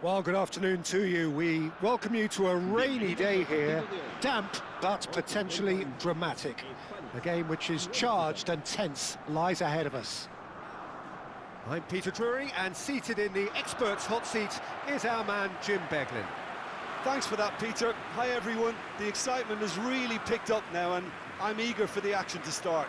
Well, good afternoon to you. We welcome you to a rainy day here, damp but potentially dramatic. A game which is charged and tense lies ahead of us. I'm Peter Drury, and seated in the experts' hot seat is our man Jim Beglin. Thanks for that, Peter. Hi, everyone. The excitement has really picked up now, and I'm eager for the action to start.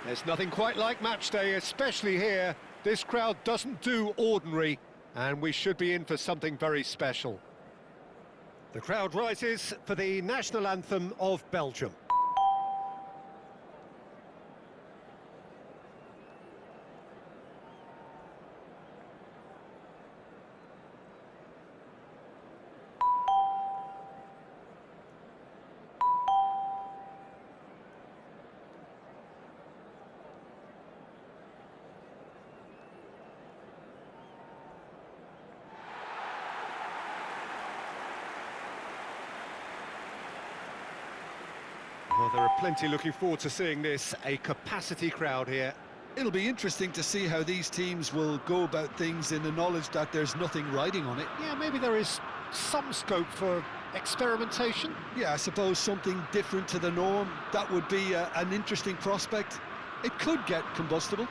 There's nothing quite like match day, especially here. This crowd doesn't do ordinary, and we should be in for something very special. The crowd rises for the national anthem of Belgium. Well, there are plenty looking forward to seeing this, a capacity crowd here. It'll be interesting to see how these teams will go about things in the knowledge that there's nothing riding on it. Yeah, maybe there is some scope for experimentation. Yeah, I suppose something different to the norm. That would be an interesting prospect. It could get combustible.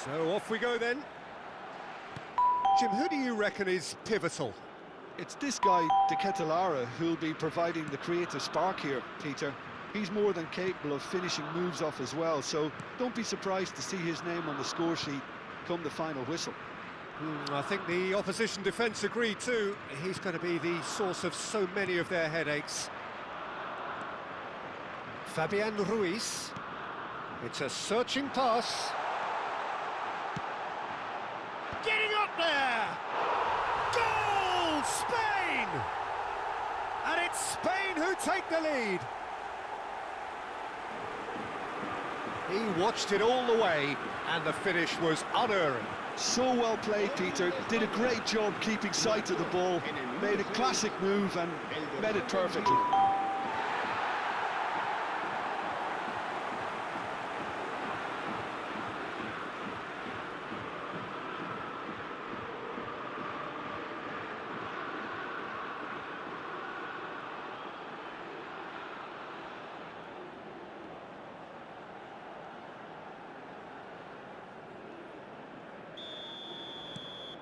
So off we go then. Jim, who do you reckon is pivotal? It's this guy, De Ketelaere, who'll be providing the creative spark here, Peter. He's more than capable of finishing moves off as well, so don't be surprised to see his name on the score sheet come the final whistle. I think the opposition defence agree too. He's going to be the source of so many of their headaches. Fabian Ruiz. It's a searching pass. Getting up there! Goal! Spain! And it's Spain who take the lead. He watched it all the way, and the finish was unerring. So well played, Peter. Did a great job keeping sight of the ball. Made a classic move and met it perfectly.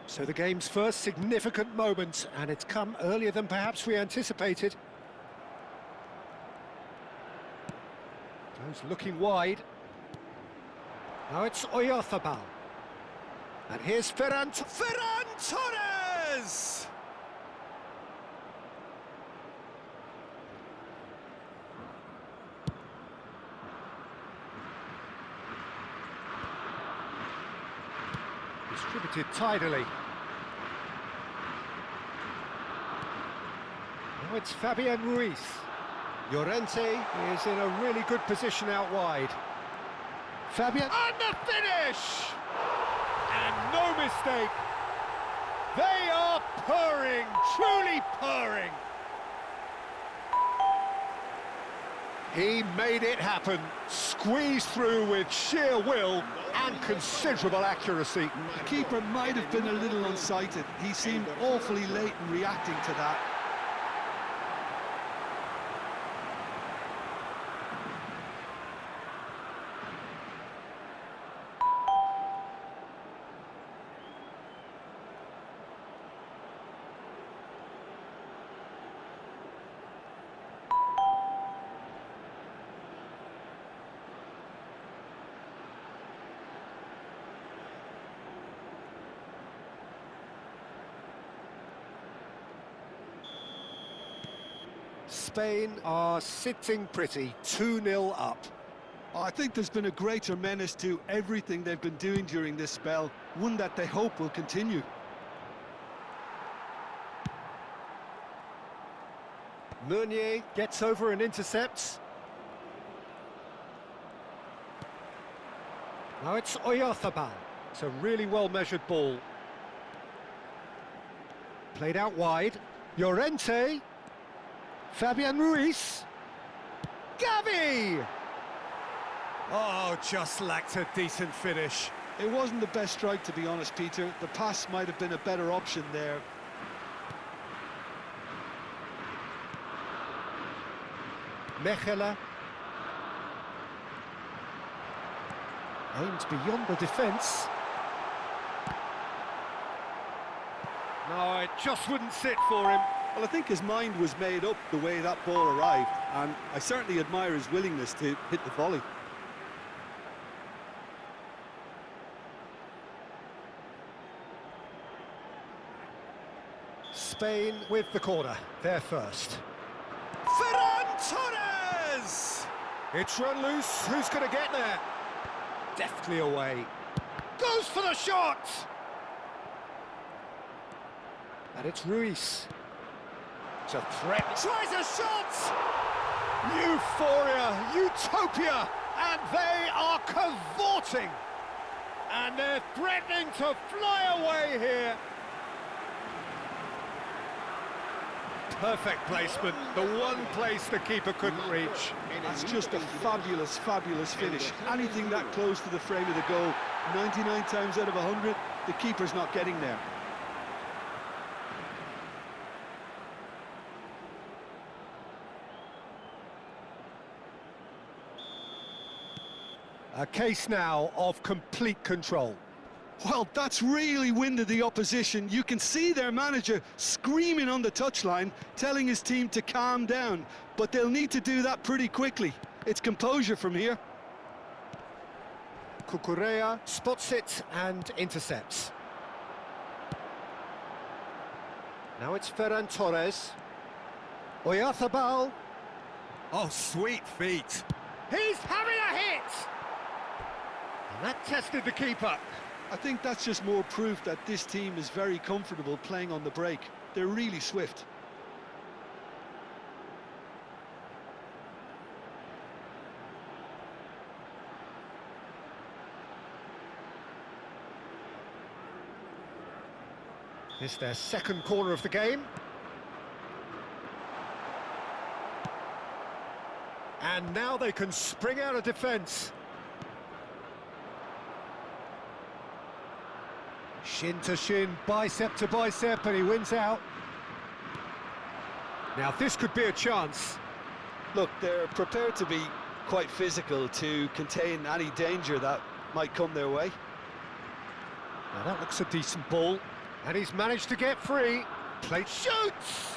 So the game's first significant moment, and it's come earlier than perhaps we anticipated. Goes looking wide. Now it's Oyarzabal. And here's Ferran Torres! Distributed tidily. Now it's Fabian Ruiz. Llorente is in a really good position out wide. Fabian, and the finish! And no mistake. They are purring, truly purring. He made it happen, squeezed through with sheer will and considerable accuracy. The keeper might have been a little unsighted. He seemed awfully late in reacting to that. Spain are sitting pretty, 2-0 up. I think there's been a greater menace to everything they've been doing during this spell, one that they hope will continue. Meunier gets over and intercepts. Now it's Oyarzabal. It's a really well-measured ball. Played out wide. Llorente. Fabian Ruiz. Gavi! Oh, just lacked a decent finish. It wasn't the best strike, to be honest, Peter. The pass might have been a better option there. Mechela. Aimed beyond the defence. No, it just wouldn't sit for him. Well, I think his mind was made up the way that ball arrived, and I certainly admire his willingness to hit the volley. Spain with the corner, they're first. Ferran Torres! It's run loose, who's going to get there? Deftly away. Goes for the shot! And it's Ruiz. It's a threat. Tries a shot! Euphoria, utopia, and they are cavorting. And they're threatening to fly away here. Perfect placement, the one place the keeper couldn't reach. That's just a fabulous, fabulous finish. Anything that close to the frame of the goal, 99 times out of 100, the keeper's not getting there. A case now of complete control. Well, that's really winded the opposition. You can see their manager screaming on the touchline, telling his team to calm down, but they'll need to do that pretty quickly. It's composure from here. Cucurella spots it and intercepts. Now it's Ferran Torres. Oyarzabal. Oh, sweet feet. He's having a hit! And that tested the keeper. I think that's just more proof that this team is very comfortable playing on the break. They're really swift. It's their second corner of the game. And now they can spring out of defence. Shin to shin, bicep to bicep, and he wins out. Now this could be a chance. Look, they're prepared to be quite physical to contain any danger that might come their way. Now that looks a decent ball, and he's managed to get free. Plate shoots!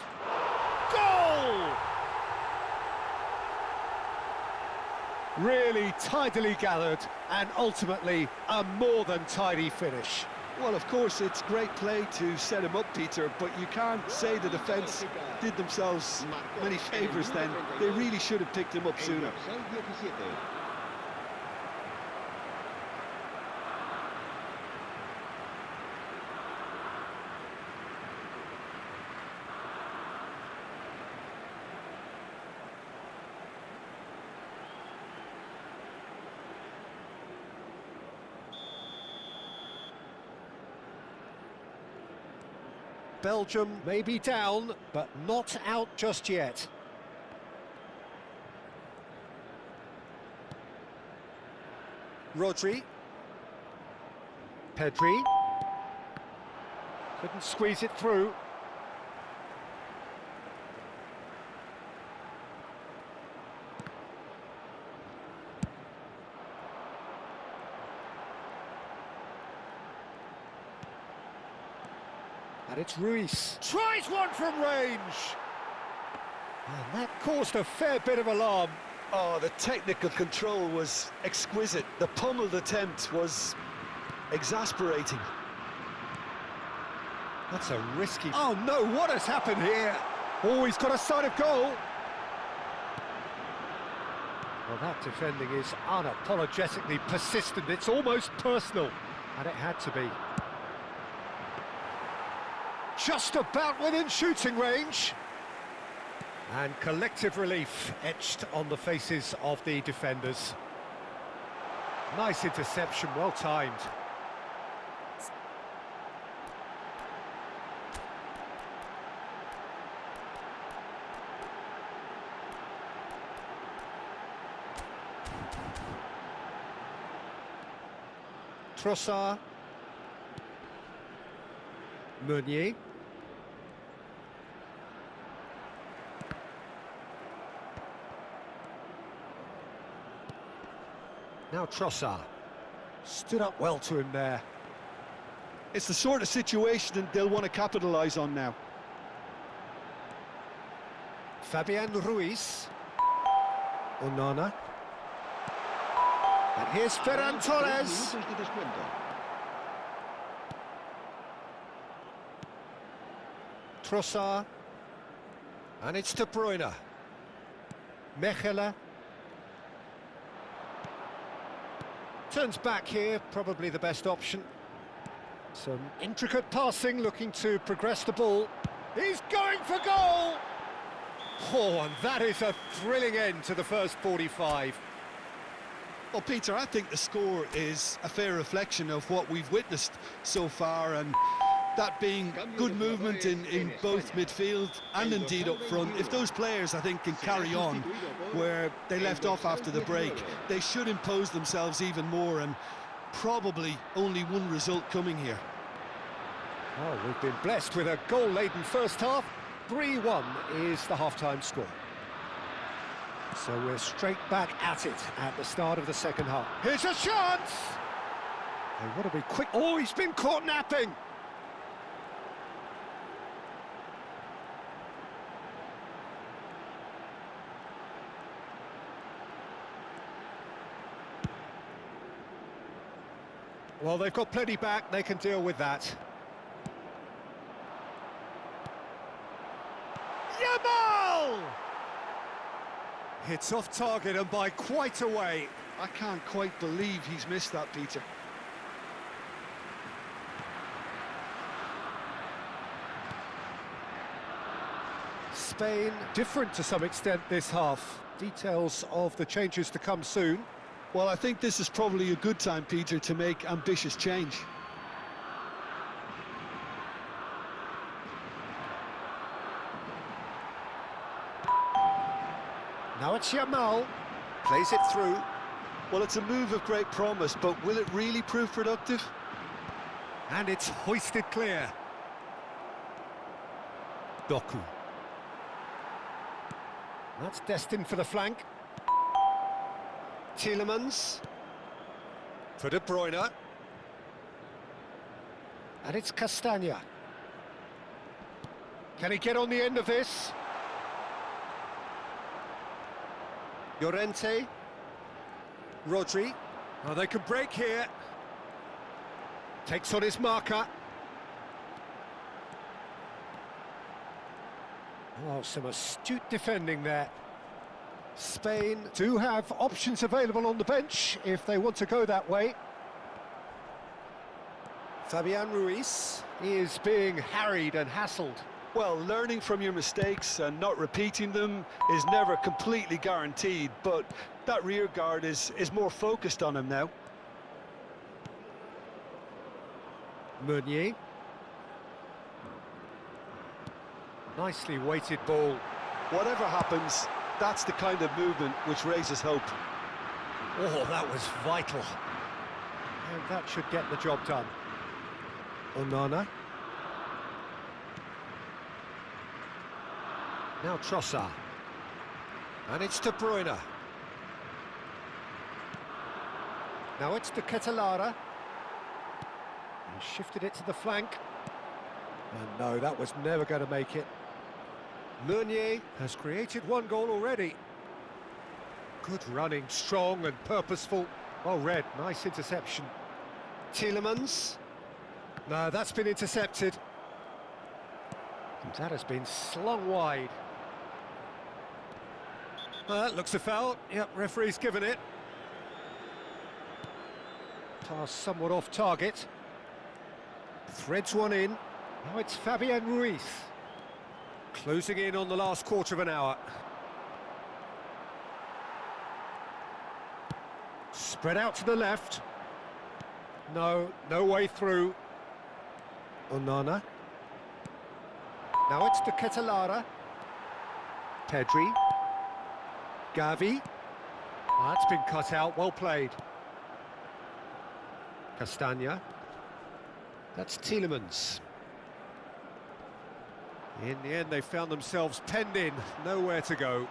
Goal! Really tidily gathered, and ultimately a more than tidy finish. Well, of course, it's great play to set him up, Peter, but you can't say the defence did themselves many favours then. They really should have picked him up sooner. Belgium may be down, but not out just yet. Rodri. Pedri. Couldn't squeeze it through. And it's Ruiz. Tries one from range! And that caused a fair bit of alarm. Oh, the technical control was exquisite. The pummeled attempt was exasperating. That's a risky... Oh no, what has happened here? Oh, he's got a sight of goal. Well, that defending is unapologetically persistent. It's almost personal, and it had to be. Just about within shooting range. And collective relief etched on the faces of the defenders. Nice interception, well timed. Trossard. Meunier. Now Trossard. Stood up well to him there. It's the sort of situation they'll want to capitalise on now. Fabian Ruiz. Onana. And here's Ferran Torres. Trossard. And it's De Bruyne. Mechelen. Turns back here, probably the best option. Some intricate passing, looking to progress the ball. He's going for goal! Oh, and that is a thrilling end to the first 45. Well, Peter, I think the score is a fair reflection of what we've witnessed so far, and that being good movement in both midfield and indeed up front. If those players, I think, can carry on where they left off after the break, they should impose themselves even more, and probably only one result coming here. Oh, we've been blessed with a goal-laden first half. 3-1 is the half-time score. So we're straight back at it at the start of the second half. Here's a chance! They want to be quick. Oh, he's been caught napping! Well, they've got plenty back, they can deal with that. Yamal! Hits off target and by quite a way. I can't quite believe he's missed that, Peter. Spain, different to some extent this half. Details of the changes to come soon. Well, I think this is probably a good time, Peter, to make ambitious change. Now it's Yamal, plays it through. Well, it's a move of great promise, but will it really prove productive? And it's hoisted clear. Doku. That's destined for the flank. Tielemans. For De Bruyne. And it's Castagna. Can he get on the end of this? Llorente. Rodri. Oh, they can break here. Takes on his marker. Oh, some astute defending there. Spain do have options available on the bench if they want to go that way. Fabian Ruiz is being harried and hassled. Well, learning from your mistakes and not repeating them is never completely guaranteed, but that rear guard is more focused on him now. Meunier. Nicely weighted ball. Whatever happens, that's the kind of movement which raises hope. Oh, that was vital. And that should get the job done. Onana. Now Trossard. And it's De Bruyne. Now it's De Ketelaere. He shifted it to the flank. And no, that was never going to make it. Meunier has created one goal already. Good running, strong and purposeful. Well read, nice interception. Tielemans. No, that's been intercepted. And that has been slung wide. That looks a foul. Yep, referee's given it. Pass somewhat off target. Threads one in. Now it's Fabian Ruiz. Closing in on the last quarter of an hour. Spread out to the left. No way through. Onana. Now it's to Ketelara. Pedri. Gavi. That's been cut out, well played. Castagna. That's Tielemans. In the end, they found themselves penned in, nowhere to go.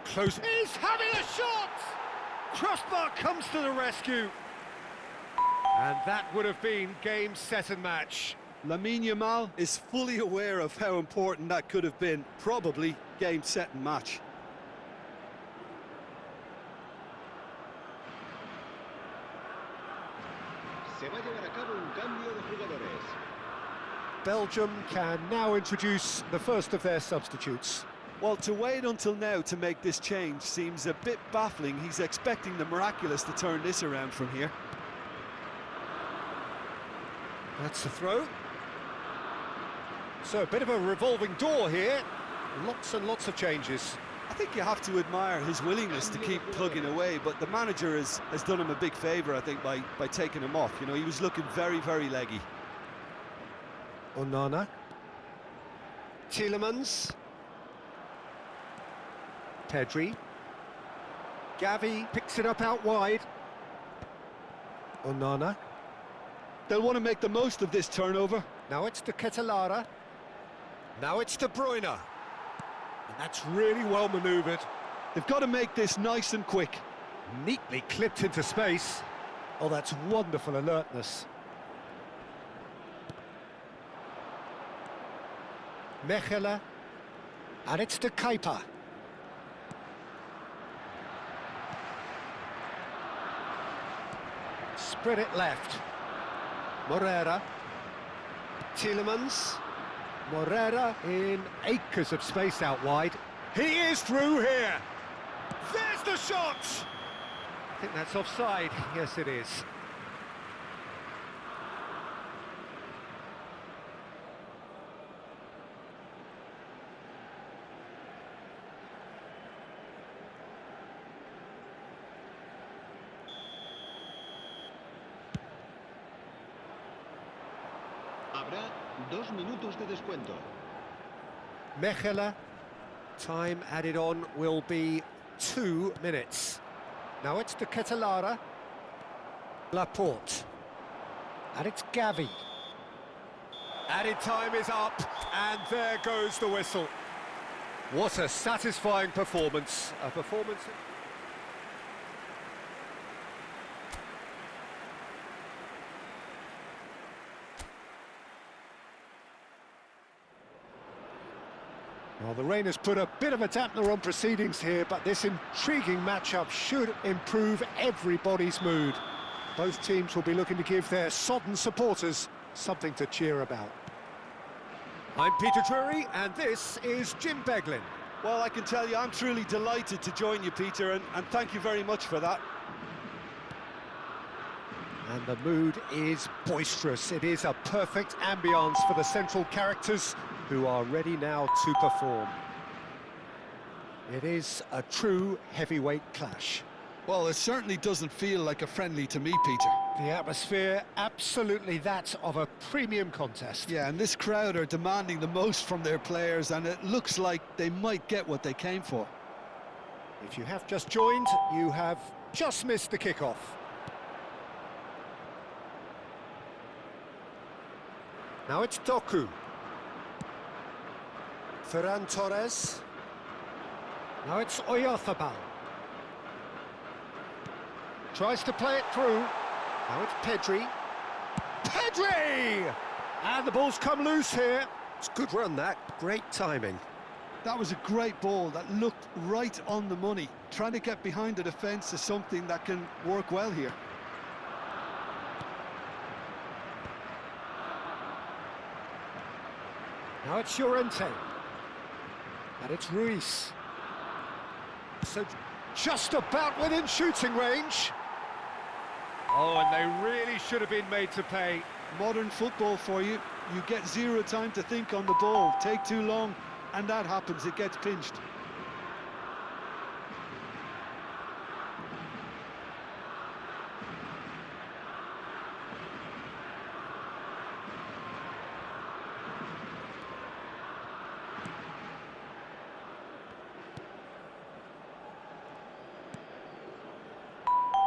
Close. He's having a shot! Crossbar comes to the rescue. And that would have been game, set and match. Lamine Yamal is fully aware of how important that could have been. Probably game, set and match. Belgium can now introduce the first of their substitutes. Well, to wait until now to make this change seems a bit baffling. He's expecting the miraculous to turn this around from here. That's the throw. So a bit of a revolving door here. Lots and lots of changes. I think you have to admire his willingness to keep plugging away, but the manager has done him a big favour, I think, by taking him off. You know, he was looking very, very leggy. Onana. Tielemans. Pedri. Gavi picks it up out wide. Onana. They'll want to make the most of this turnover. Now it's to Ketelara. Now it's De Bruyne. And that's really well manoeuvred. They've got to make this nice and quick. Neatly clipped into space. Oh, that's wonderful alertness. Mechelen. And it's to Kepa. Spread it left. Morera. Tielemans. Morera in acres of space out wide. He is through here. There's the shot! I think that's offside. Yes, it is. Habrá 2 minutos de descuento. Mechelen. Time added on will be 2 minutes. Now it's to Ketelara. Laporte. And it's Gavi. Added time is up, and there goes the whistle. What a satisfying performance. A performance... Well, the rain has put a bit of a dampener on proceedings here, but this intriguing matchup should improve everybody's mood. Both teams will be looking to give their sodden supporters something to cheer about. I'm Peter Drury, and this is Jim Beglin. Well, I can tell you, I'm truly delighted to join you, Peter, and thank you very much for that. And the mood is boisterous. It is a perfect ambience for the central characters, who are ready now to perform. It is a true heavyweight clash. Well, it certainly doesn't feel like a friendly to me, Peter. The atmosphere, absolutely that of a premium contest. Yeah, and this crowd are demanding the most from their players, and it looks like they might get what they came for. If you have just joined, you have just missed the kickoff. Now it's Doku. Ferran Torres. Now it's Oyarzabal. Tries to play it through. Now it's Pedri. Pedri! And the ball's come loose here. It's a good run, that. Great timing. That was a great ball that looked right on the money. Trying to get behind the defence is something that can work well here. Now it's Llorente. And it's Ruiz. So just about within shooting range. Oh, and they really should have been made to pay. Modern football for you. You get zero time to think on the ball. Take too long, and that happens. It gets pinched.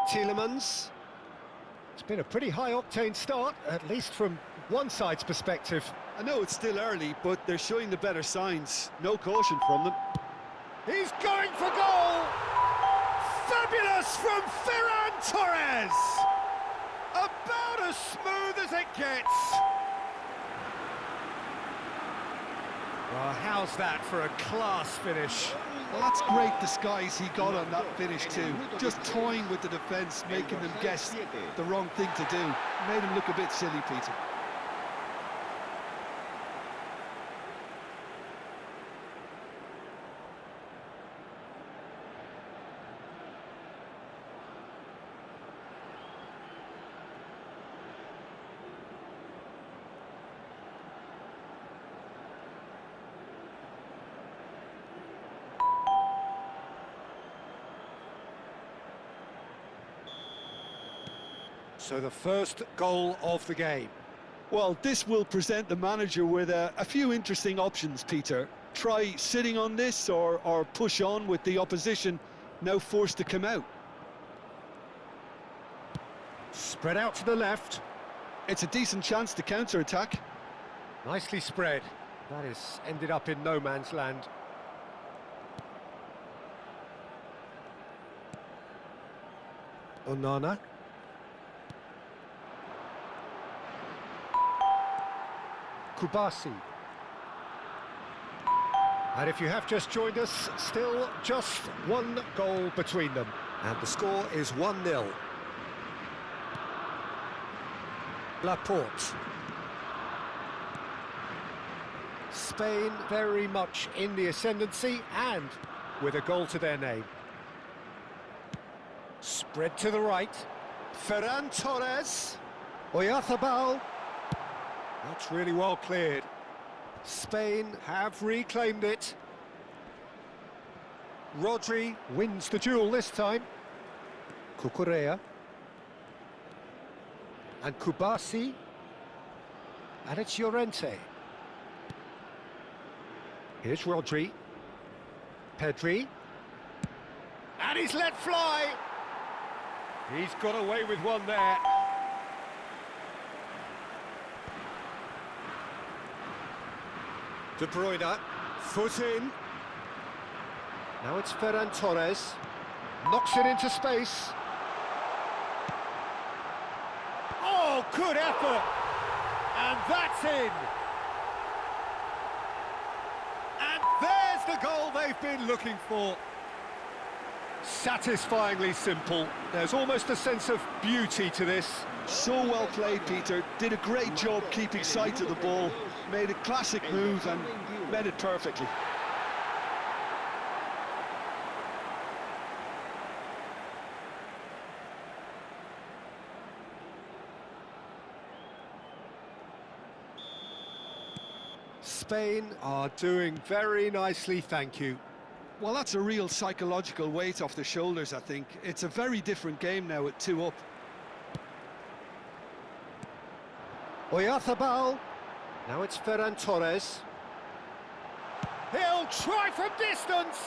Tielemans. It's been a pretty high-octane start, at least from one side's perspective. I know it's still early, but they're showing the better signs. No caution from them. He's going for goal! Fabulous from Ferran Torres! About as smooth as it gets. Well, how's that for a class finish? Well, that's great disguise he got on that finish too. Just toying with the defence, making them guess the wrong thing to do. Made him look a bit silly, Peter. So the first goal of the game. Well, this will present the manager with a few interesting options, Peter. Try sitting on this or push on with the opposition now forced to come out. Spread out to the left. It's a decent chance to counter-attack. Nicely spread. That has ended up in no man's land. Onana. Kubasi. And if you have just joined us, still just one goal between them. And the score is 1-0. Laporte. Spain very much in the ascendancy and with a goal to their name. Spread to the right. Ferran Torres. Oyarzabal. That's really well cleared. Spain have reclaimed it. Rodri wins the duel this time. Cucurella. And Kubasi. And it's Llorente. Here's Rodri. Pedri. And he's let fly. He's got away with one there. De Bruyne, foot in. Now it's Ferran Torres. Knocks it into space. Oh, good effort! And that's in! And there's the goal they've been looking for. Satisfyingly simple. There's almost a sense of beauty to this. So well played, Peter. Did a great job keeping sight of the ball. Made a classic move and met it perfectly. Spain are doing very nicely, thank you. Well, that's a real psychological weight off the shoulders, I think. It's a very different game now at 2 up. Oyarzabal. Now it's Ferran Torres. He'll try from distance!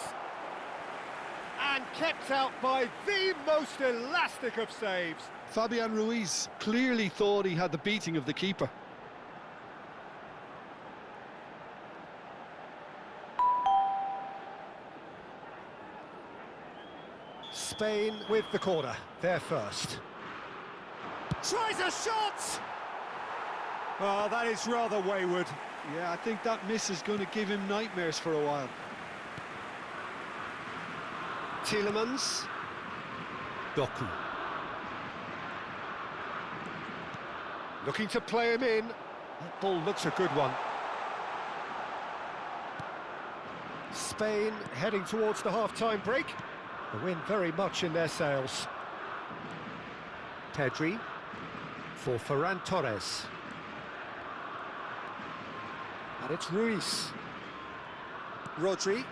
And kept out by the most elastic of saves. Fabian Ruiz clearly thought he had the beating of the keeper. Spain with the corner, they're first. Tries a shot! Oh, that is rather wayward. Yeah, I think that miss is going to give him nightmares for a while. Tielemans. Doku. Looking to play him in. That ball looks a good one. Spain heading towards the half-time break. The wind very much in their sails. Pedri for Ferran Torres. And it's Ruiz. Rodri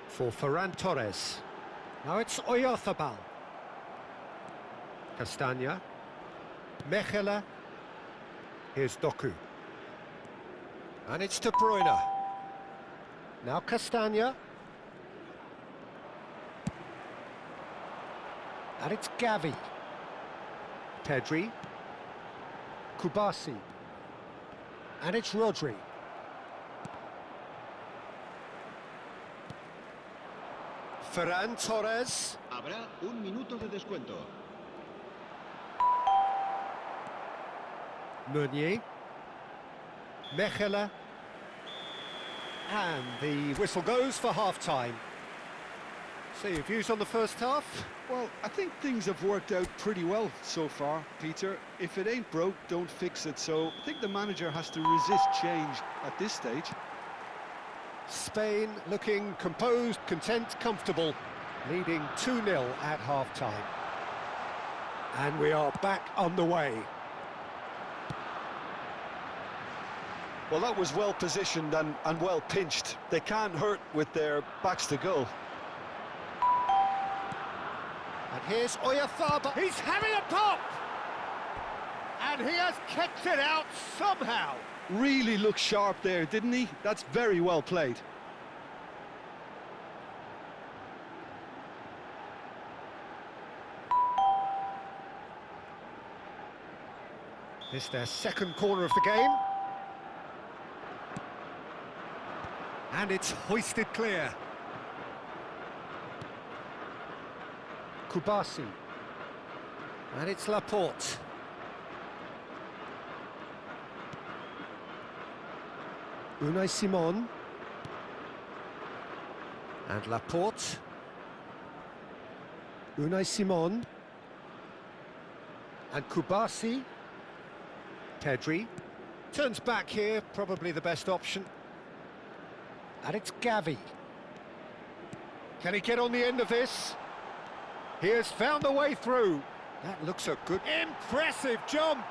for Ferran Torres. Now it's Oyarzabal. Castagna. Mechela. Here's Doku. And it's De Bruyne. Now Castagna. And it's Gavi. Pedri. Kubasi. And it's Rodri. Ferran Torres. Habrá un minuto de descuento. Meunier. Mechela. And the whistle goes for half-time. So your views on the first half? Well, I think things have worked out pretty well so far, Peter. If it ain't broke, don't fix it. So I think the manager has to resist change at this stage. Spain looking composed, content, comfortable, leading 2-0 at half-time. And we are back on the way. Well, that was well positioned and well pinched. They can't hurt with their backs to goal. And here's Oyarzabal. He's having a pop! And he has kicked it out somehow. Really looked sharp there, didn't he? That's very well played. This is their second corner of the game. And it's hoisted clear. Kubasi. And it's Laporte. Unai Simon. And Laporte. Unai Simon. And Kubasi. Pedri. Turns back here, probably the best option. And it's Gavi. Can he get on the end of this? He has found a way through. That looks a good... Impressive jump!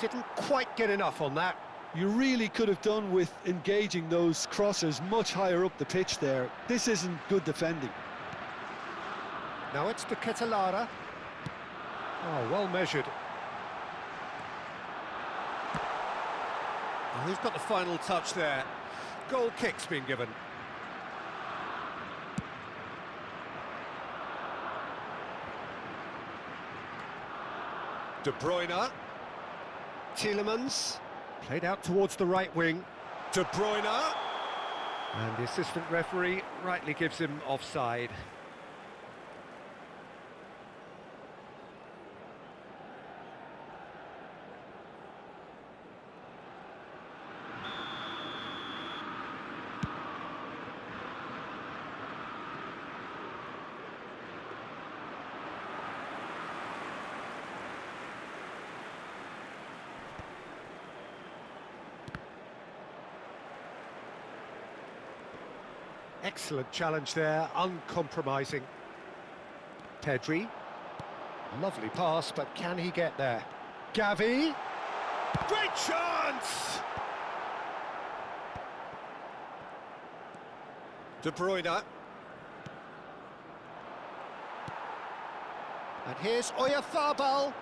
Didn't quite get enough on that. You really could have done with engaging those crossers much higher up the pitch there. This isn't good defending. Now it's De Ketelaere. Oh, well measured. Oh, who's got the final touch there? Goal kick's been given. De Bruyne. Tielemans. Played out towards the right wing. De Bruyne. And the assistant referee rightly gives him offside. Excellent challenge there, uncompromising. Pedri. Lovely pass, but can he get there? Gavi. Great chance! De Bruyne. And here's Oyarzabal.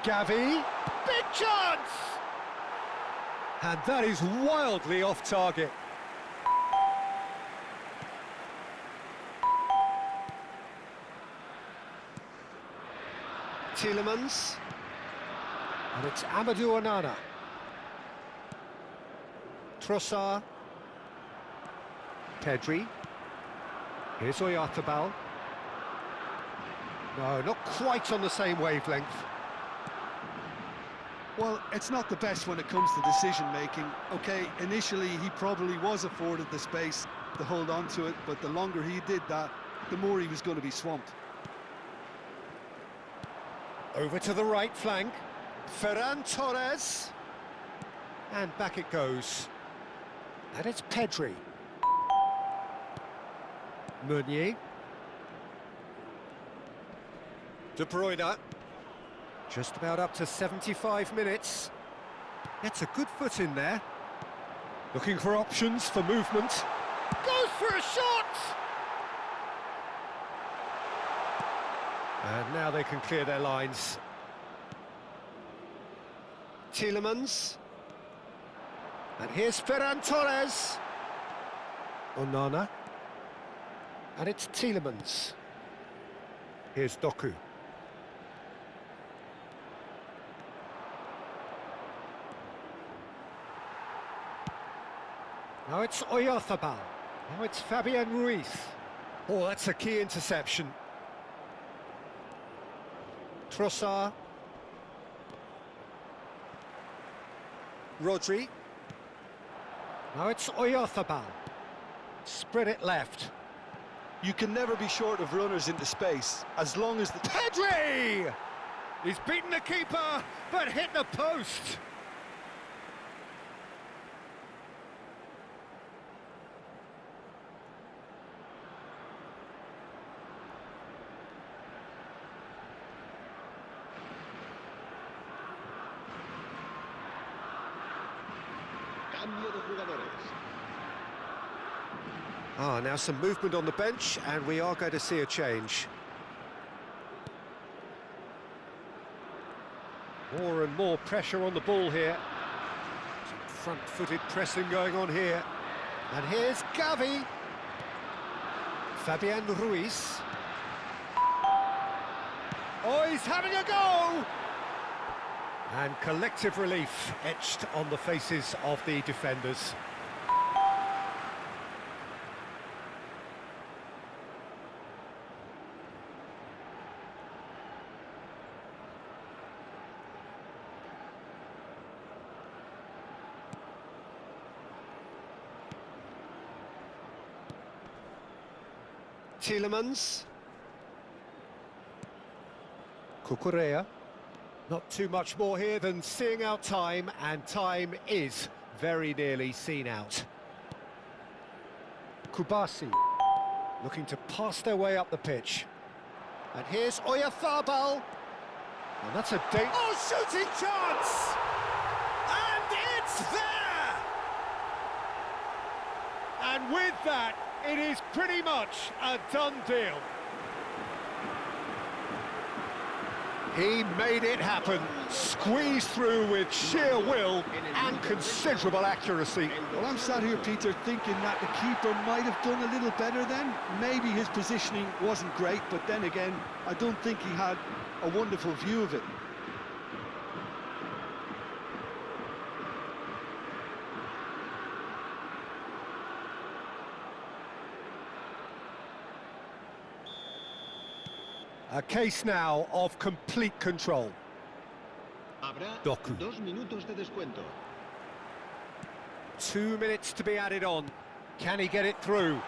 Gavi. Big chance! And that is wildly off target. Tielemans. And it's Amadou Onana. Trossard. Pedri. Here's Oyarzabal. No, not quite on the same wavelength. Well, it's not the best when it comes to decision-making. OK, initially he probably was afforded the space to hold on to it, but the longer he did that, the more he was going to be swamped. Over to the right flank. Ferran Torres. And back it goes. And it's Pedri. Meunier. De Bruyne. Just about up to 75 minutes. Gets a good foot in there. Looking for options for movement. Goes for a shot! And now they can clear their lines. Tielemans. And here's Ferran Torres. Onana. And it's Tielemans. Here's Doku. Now it's Oyarzabal. Now it's Fabian Ruiz. Oh, that's a key interception. Trossard. Rodri. Now it's Oyarzabal. Spread it left. You can never be short of runners into space, as long as the... Pedri! He's beaten the keeper, but hit the post. Cambio de jugadores. Now some movement on the bench, and we are going to see a change. More and more pressure on the ball here. Some front-footed pressing going on here. And here's Gavi. Fabian Ruiz. Oh, he's having a go! And collective relief etched on the faces of the defenders. Tielemans. Cucurella. Not too much more here than seeing out time, and time is very nearly seen out. Kubasi looking to pass their way up the pitch. And here's Oyarzabal. And that's a shooting chance! And it's there! And with that, it is pretty much a done deal. He made it happen, squeezed through with sheer will and considerable accuracy. Well, I'm sat here, Peter, thinking that the keeper might have done a little better then. Maybe his positioning wasn't great, but then again, I don't think he had a wonderful view of it. A case now of complete control. Habrá Doku. 2 minutos de descuento. 2 minutes to be added on. Can he get it through?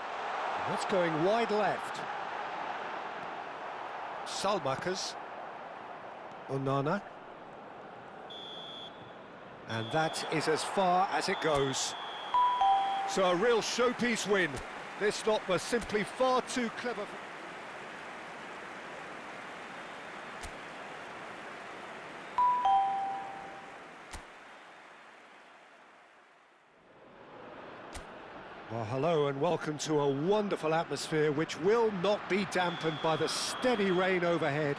That's going wide left. Salmakers. Onana. And that is as far as it goes. So a real showpiece win. This lot was simply far too clever. Well, hello and welcome to a wonderful atmosphere which will not be dampened by the steady rain overhead.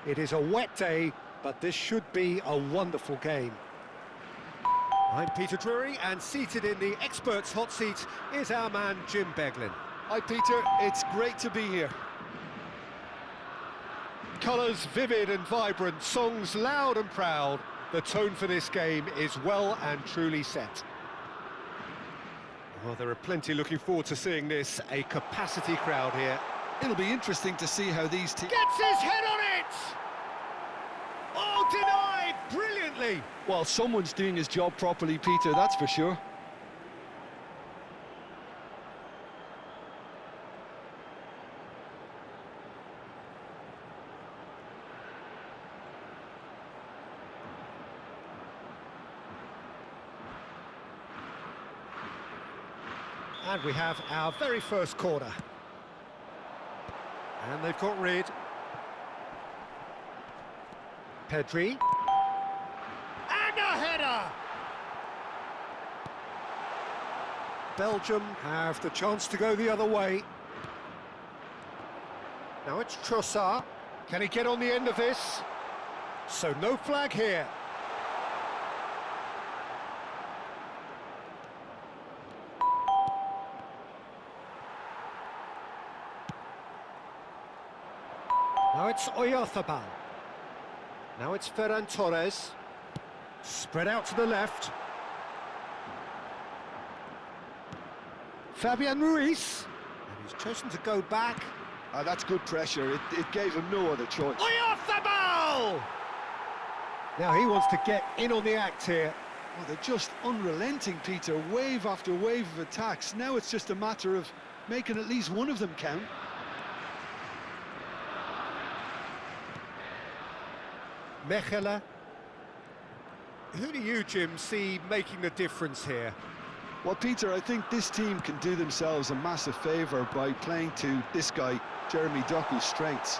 It is a wet day, but this should be a wonderful game. I'm Peter Drury, and seated in the experts' hot seat is our man Jim Beglin. Hi, Peter. It's great to be here. Colours vivid and vibrant, songs loud and proud. The tone for this game is well and truly set. Well, there are plenty looking forward to seeing this, a capacity crowd here. It'll be interesting to see how these teams... Gets his head on it! Oh, denied brilliantly! Well, someone's doing his job properly, Peter, that's for sure. And we have our very first corner. And they've got rid. Pedri. And a header! Belgium have the chance to go the other way. Now it's Trossard. Can he get on the end of this? So no flag here. Now it's Oyarzabal. Now it's Ferran Torres. Spread out to the left. Fabian Ruiz. And he's chosen to go back. That's good pressure. It gave him no other choice. Oyarzabal! Now he wants to get in on the act here. Oh, they're just unrelenting, Peter. Wave after wave of attacks. Now it's just a matter of making at least one of them count. Mechelen. Who do you, Jim, see making the difference here? Well, Peter, I think this team can do themselves a massive favour by playing to this guy, Jeremy Doku's strengths.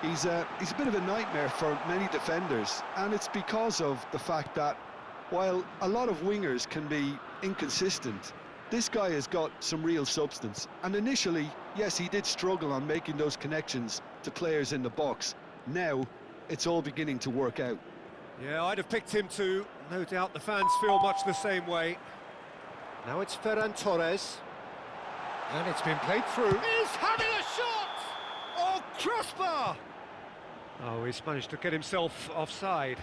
He's a bit of a nightmare for many defenders, and it's because of the fact that while a lot of wingers can be inconsistent, this guy has got some real substance. And initially, yes, he did struggle on making those connections to players in the box. Now, it's all beginning to work out. Yeah, I'd have picked him too. No doubt the fans feel much the same way. Now it's Ferran Torres. And it's been played through. He's having a shot! Oh, crossbar! Oh, he's managed to get himself offside.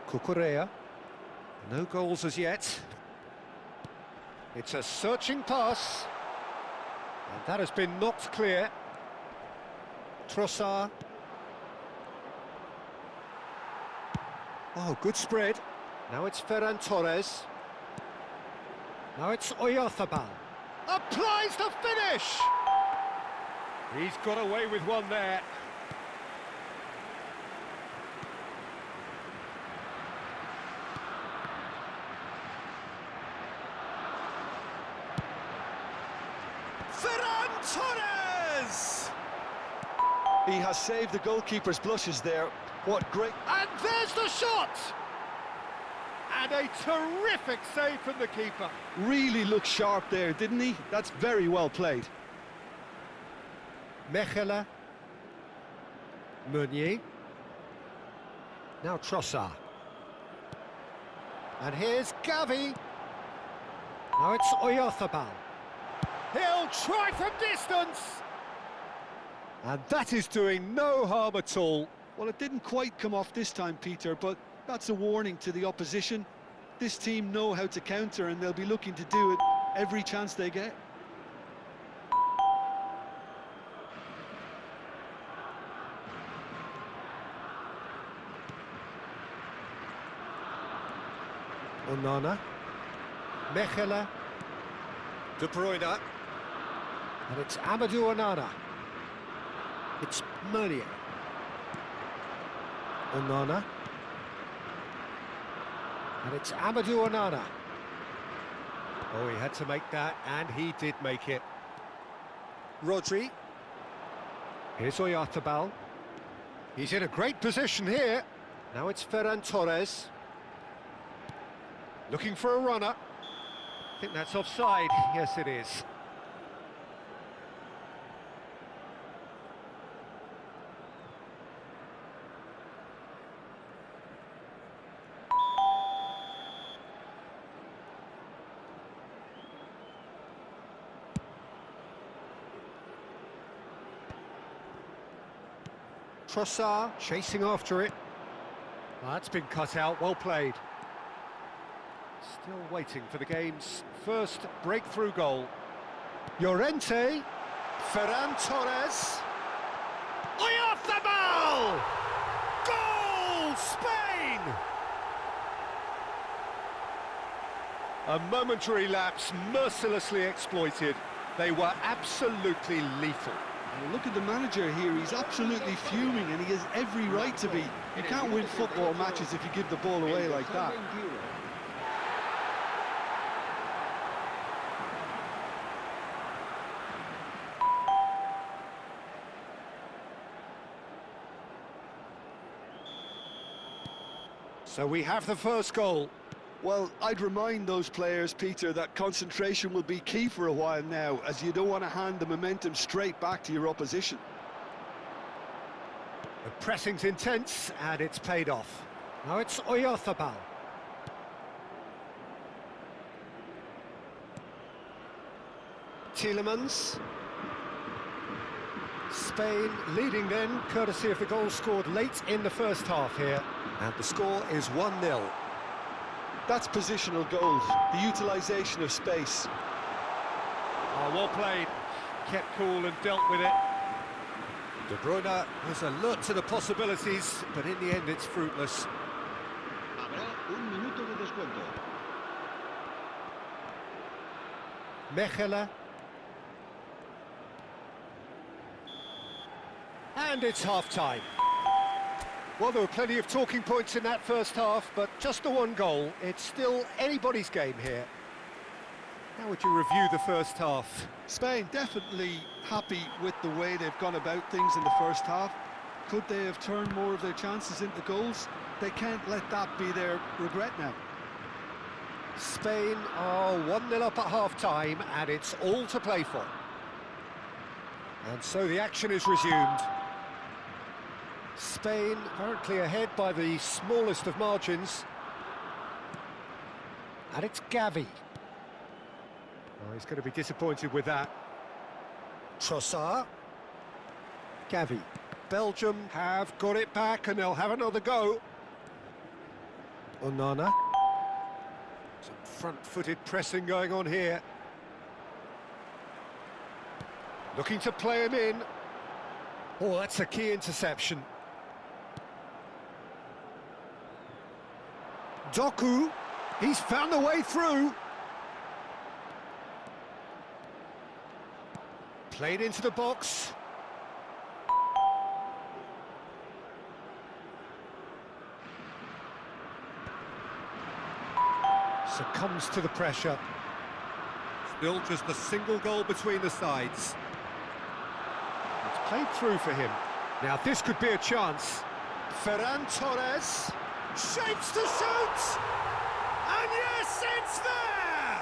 Cucurella. No goals as yet. It's a searching pass. And that has been knocked clear. Trossard. Oh, good spread. Now it's Ferran Torres. Now it's Oyarzabal. Applies the finish! He's got away with one there. Ferran Torres! He has saved the goalkeeper's blushes there. What great... And there's the shot! And a terrific save from the keeper. Really looked sharp there, didn't he? That's very well played. Mechelen. Meunier. Now Trossard. And here's Gavi. Now it's Oyarzabal. He'll try from distance! And that is doing no harm at all. Well, it didn't quite come off this time, Peter, but that's a warning to the opposition. This team know how to counter, and they'll be looking to do it every chance they get. Onana. Mechelen. De Bruyne. And it's Amadou Onana. It's Meunier. Onana. And it's Amadou Onana. Oh, he had to make that, and he did make it. Rodri. Here's Oyarzabal. He's in a great position here. Now it's Ferran Torres. Looking for a runner. I think that's offside. Yes, it is. Trossard chasing after it. Oh, that's been cut out, well played. Still waiting for the game's first breakthrough goal. Llorente. Ferran Torres. Oyarzabal! Goal! Spain! A momentary lapse mercilessly exploited. They were absolutely lethal. Well, look at the manager here, he's absolutely fuming and he has every right to be. You can't win football matches if you give the ball away like that. So we have the first goal. Well, I'd remind those players, Peter, that concentration will be key for a while now, as you don't want to hand the momentum straight back to your opposition. The pressing's intense, and it's paid off. Now it's Oyarzabal. Tielemans. Spain leading then, courtesy of the goal scored late in the first half here. And the score is 1-0. That's positional goals, the utilisation of space. Oh, well played. Kept cool and dealt with it. De Bruyne was alert to the possibilities, but in the end it's fruitless. Habrá un minuto de descuento. Mechelen. And it's half-time. Well, there were plenty of talking points in that first half, but just the one goal. It's still anybody's game here. How would you review the first half? Spain definitely happy with the way they've gone about things in the first half. Could they have turned more of their chances into goals? They can't let that be their regret now. Spain are 1-0 up at half-time, and it's all to play for. And so the action is resumed. Spain currently ahead by the smallest of margins. And it's Gavi. Oh, he's going to be disappointed with that. Trossard. Gavi. Belgium have got it back and they'll have another go. Onana. Some front-footed pressing going on here. Looking to play him in. Oh, that's a key interception. Doku, he's found the way through. Played into the box. Succumbs to the pressure. Still just a single goal between the sides. It's played through for him. Now this could be a chance. Ferran Torres shapes to shoot! And yes, it's there!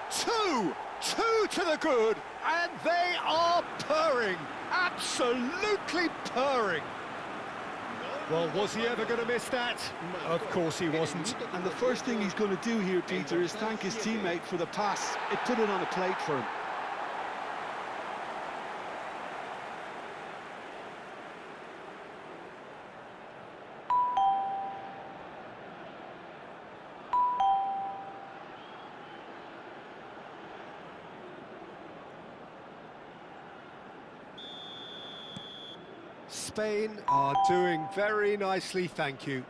Two to the good, and they are purring, absolutely purring. Well, was he ever going to miss that? Of course he wasn't. And the first thing he's going to do here, Peter, is thank his teammate for the pass. It put it on a plate for him. Spain are doing very nicely, thank you.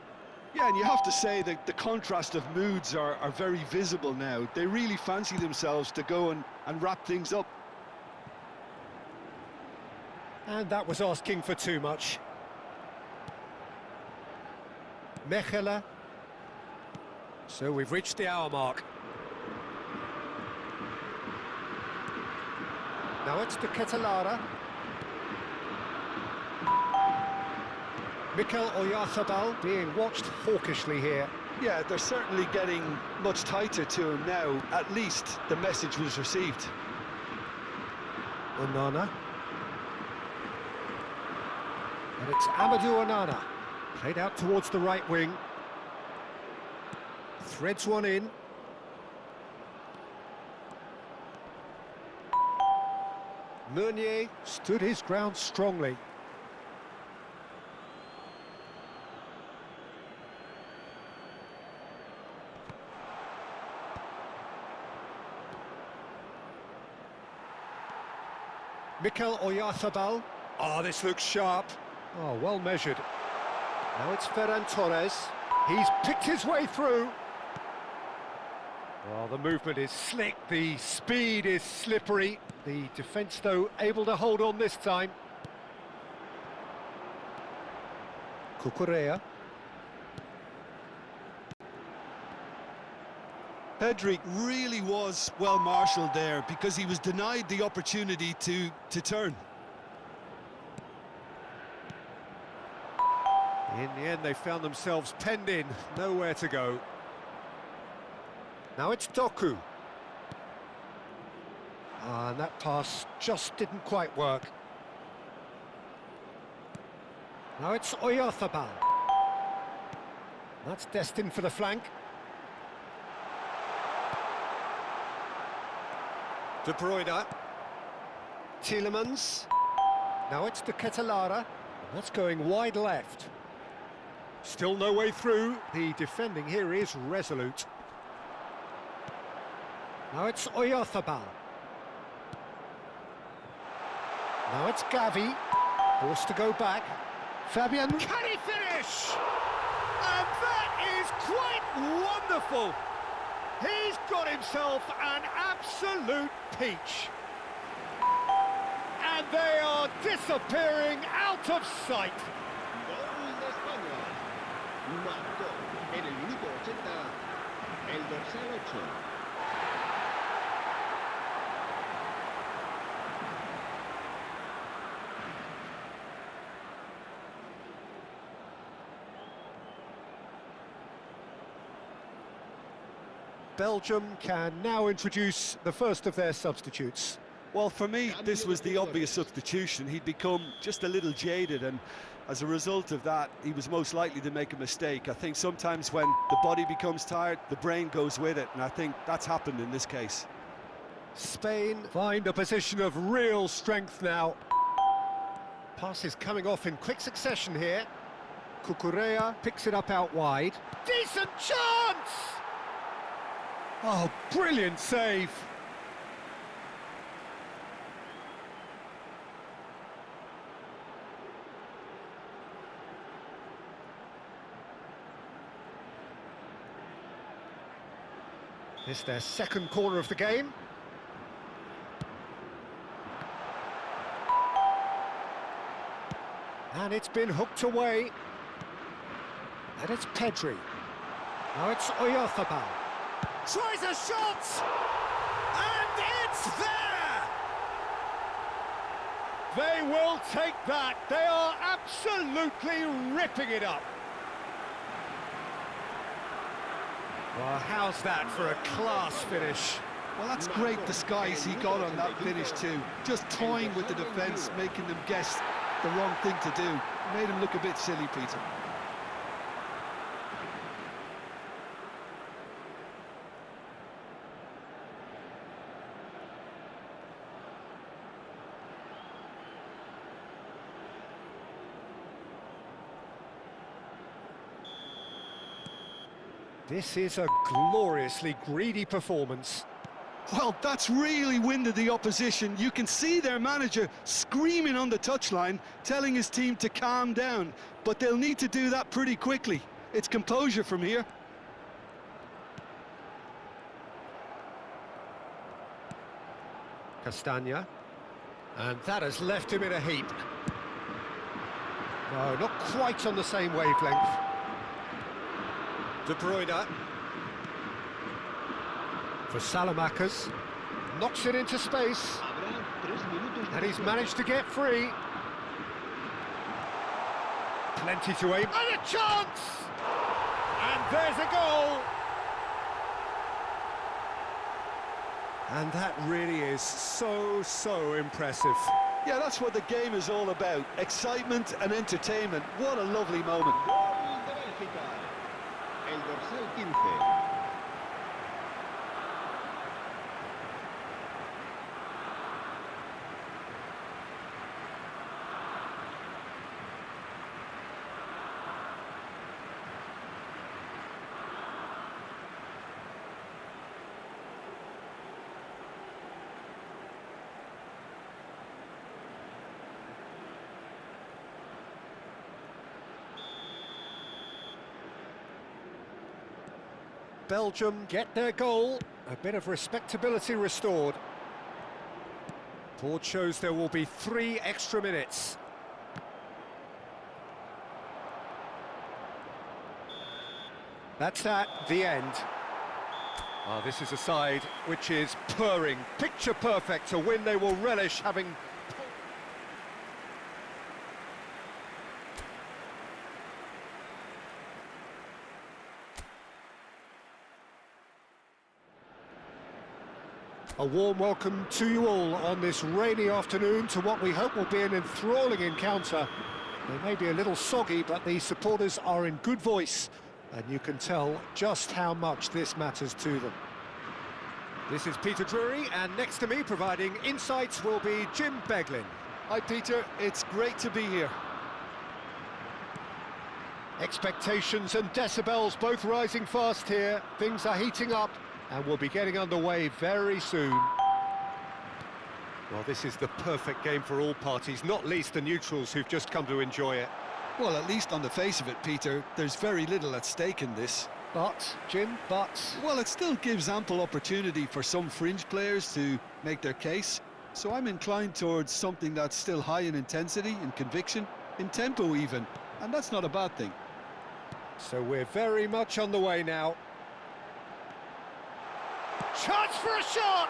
Yeah, and you have to say that the contrast of moods are very visible now. They really fancy themselves to go and wrap things up. And that was asking for too much. Mechelen. So we've reached the hour mark. Now it's to Ketelara. Mikel Oyarzabal being watched hawkishly here. Yeah, they're certainly getting much tighter to him now. At least the message was received. Onana. And it's Amadou Onana. Played out towards the right wing. Threads one in. Meunier stood his ground strongly. Mikel Oyarzabal. Oh, this looks sharp. Oh, well measured. Now it's Ferran Torres. He's picked his way through. Well, the movement is slick, the speed is slippery. The defence, though, able to hold on this time. Cucurella. Pedri really was well marshalled there because he was denied the opportunity to turn. In the end, they found themselves penned in, nowhere to go. Now it's Doku. And that pass just didn't quite work. Now it's Oyarzabal. That's destined for the flank. De Bruyne. Tielemans. Now it's De Ketelaere. That's going wide left. Still no way through. The defending here is resolute. Now it's Oyarzabal. Now it's Gavi. Forced to go back. Fabian. Can he finish? And that is quite wonderful. He's got himself an absolute peach. And they are disappearing out of sight. Gol de España. Marcó en el minuto 80 el dorsal 8. Belgium can now introduce the first of their substitutes. Well, for me, this was the obvious substitution. He'd become just a little jaded, and as a result of that, he was most likely to make a mistake. I think sometimes when the body becomes tired, the brain goes with it, and I think that's happened in this case. Spain find a position of real strength now. Passes coming off in quick succession here. Cucurella picks it up out wide. Decent chance! Oh, brilliant save! This their second corner of the game. And it's been hooked away. And it's Pedri. Now it's Oyarzabal. Tries a shot! And it's there! They will take that. They are absolutely ripping it up. Well, how's that for a class finish? Well, that's great disguise he got on that finish too. Just toying with the defence, making them guess the wrong thing to do. Made him look a bit silly, Peter. This is a gloriously greedy performance. Well, that's really winded the opposition. You can see their manager screaming on the touchline, telling his team to calm down. But they'll need to do that pretty quickly. It's composure from here. Castagna. And that has left him in a heap. No, not quite on the same wavelength. De Bruyne. For Salamakers. Knocks it into space. And he's managed to get free. Plenty to aim. And a chance! And there's a goal! And that really is so impressive. Yeah, that's what the game is all about. Excitement and entertainment. What a lovely moment. Gol de Bélgica. El dorsal 15. Belgium get their goal. A bit of respectability restored. Board shows there will be 3 extra minutes. That's the end. Ah, this is a side which is purring, picture perfect, a win they will relish having... A warm welcome to you all on this rainy afternoon to what we hope will be an enthralling encounter. They may be a little soggy, but the supporters are in good voice, and you can tell just how much this matters to them. This is Peter Drury, and next to me providing insights will be Jim Beglin. Hi Peter, it's great to be here. Expectations and decibels both rising fast here. Things are heating up, and we'll be getting underway very soon. Well, this is the perfect game for all parties, not least the neutrals who've just come to enjoy it. Well, at least on the face of it, Peter, there's very little at stake in this. But, Jim, Well, it still gives ample opportunity for some fringe players to make their case. So I'm inclined towards something that's still high in intensity, in conviction, in tempo even. And that's not a bad thing. So we're very much on the way now. Chance for a shot!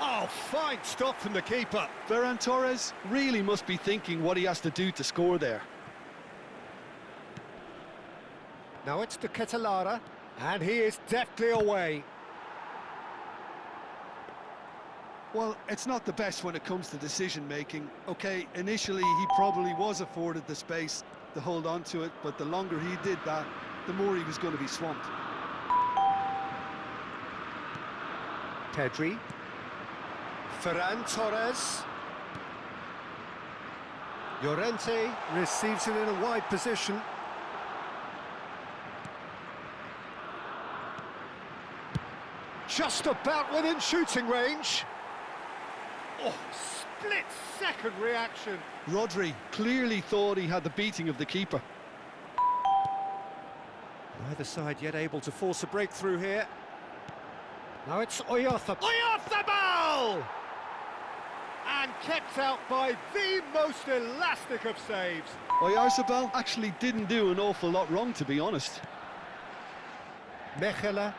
Oh, fine stop from the keeper. Ferran Torres really must be thinking what he has to do to score there. Now it's to Catalara, and he is deftly away. Well, it's not the best when it comes to decision-making. OK, initially he probably was afforded the space to hold on to it, but the longer he did that, the more he was going to be swamped. Pedri. Ferran Torres. Llorente receives it in a wide position. Just about within shooting range. Oh, split-second reaction. Rodri clearly thought he had the beating of the keeper. Neither side yet able to force a breakthrough here. Now it's Oyarzabal! And kept out by the most elastic of saves. Oyarzabal actually didn't do an awful lot wrong, to be honest. Mechela.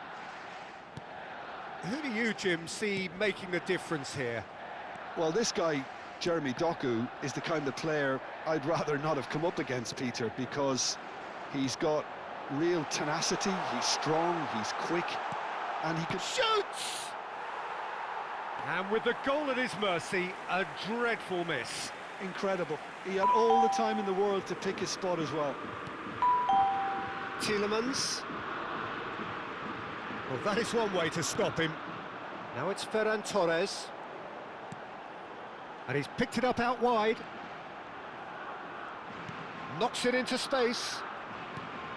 Who do you, Jim, see making the difference here? Well, this guy, Jeremy Doku, is the kind of player I'd rather not have come up against, Peter, because he's got real tenacity, he's strong, he's quick, and he can shoot! And with the goal at his mercy, a dreadful miss. Incredible. He had all the time in the world to pick his spot as well. Tielemans. Well, that is one way to stop him. Now it's Ferran Torres. And he's picked it up out wide. Knocks it into space.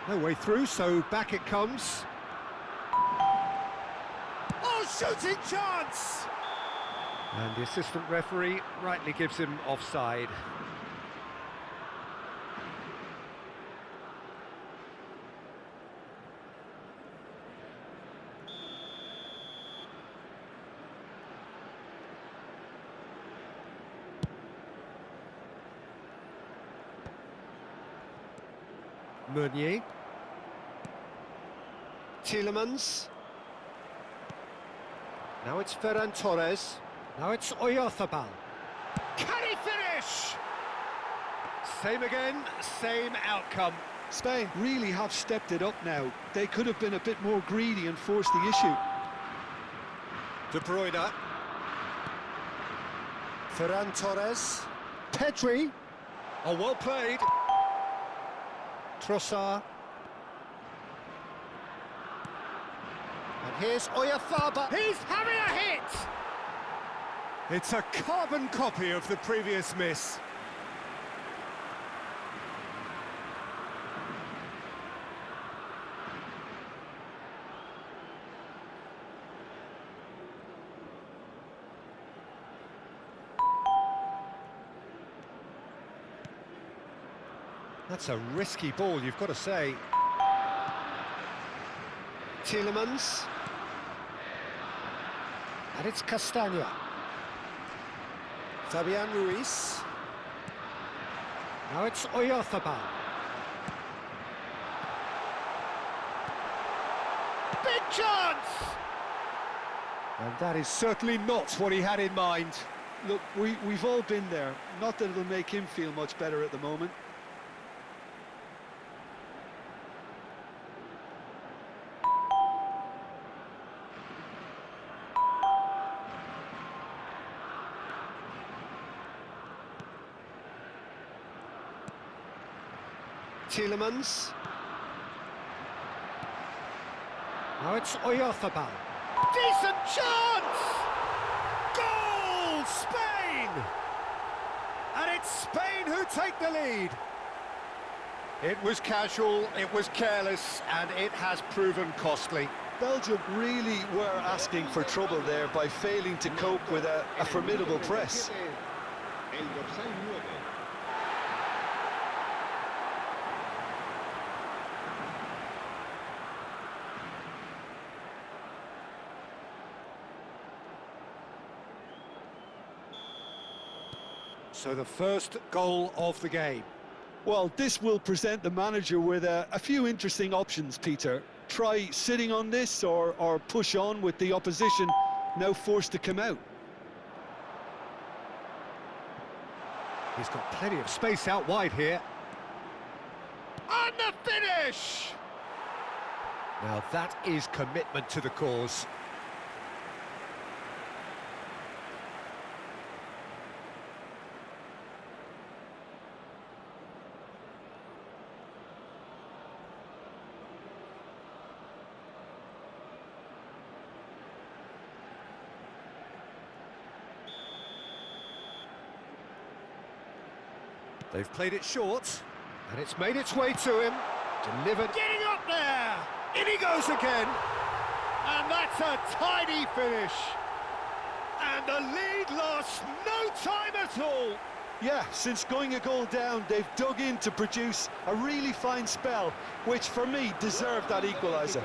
No way through, so back it comes. Oh, shooting chance! And the assistant referee rightly gives him offside. Meunier. Tielemans. Now it's Ferran Torres. Now it's Oyarzabal. Can he finish? Same again, same outcome. Spain really have stepped it up now. They could have been a bit more greedy and forced the issue. De Bruyne. Ferran Torres. Pedri. Oh, well played. Trossard. And here's Oyarzabal. He's having a hit! It's a carbon copy of the previous miss. That's a risky ball, you've got to say. Tielemans. And it's Castagna. Fabian Ruiz. Now it's Oyarzabal. Big chance! And that is certainly not what he had in mind. Look, we've all been there. Not that it'll make him feel much better at the moment. Tielemans. Now it's Oyarzabal. Decent chance! Goal! Spain! And it's Spain who take the lead. It was casual, it was careless, and it has proven costly. Belgium really were asking for trouble there by failing to cope with a formidable press. El dorsal 9. So the first goal of the game. Well, this will present the manager with a few interesting options, Peter. Try sitting on this or push on with the opposition now forced to come out. He's got plenty of space out wide here. And the finish! Now that is commitment to the cause. They've played it short, and it's made its way to him. Delivered, getting up there! In he goes again! And that's a tidy finish! And the lead lost no time at all! Yeah, since going a goal down, they've dug in to produce a really fine spell, which for me deserved that equaliser.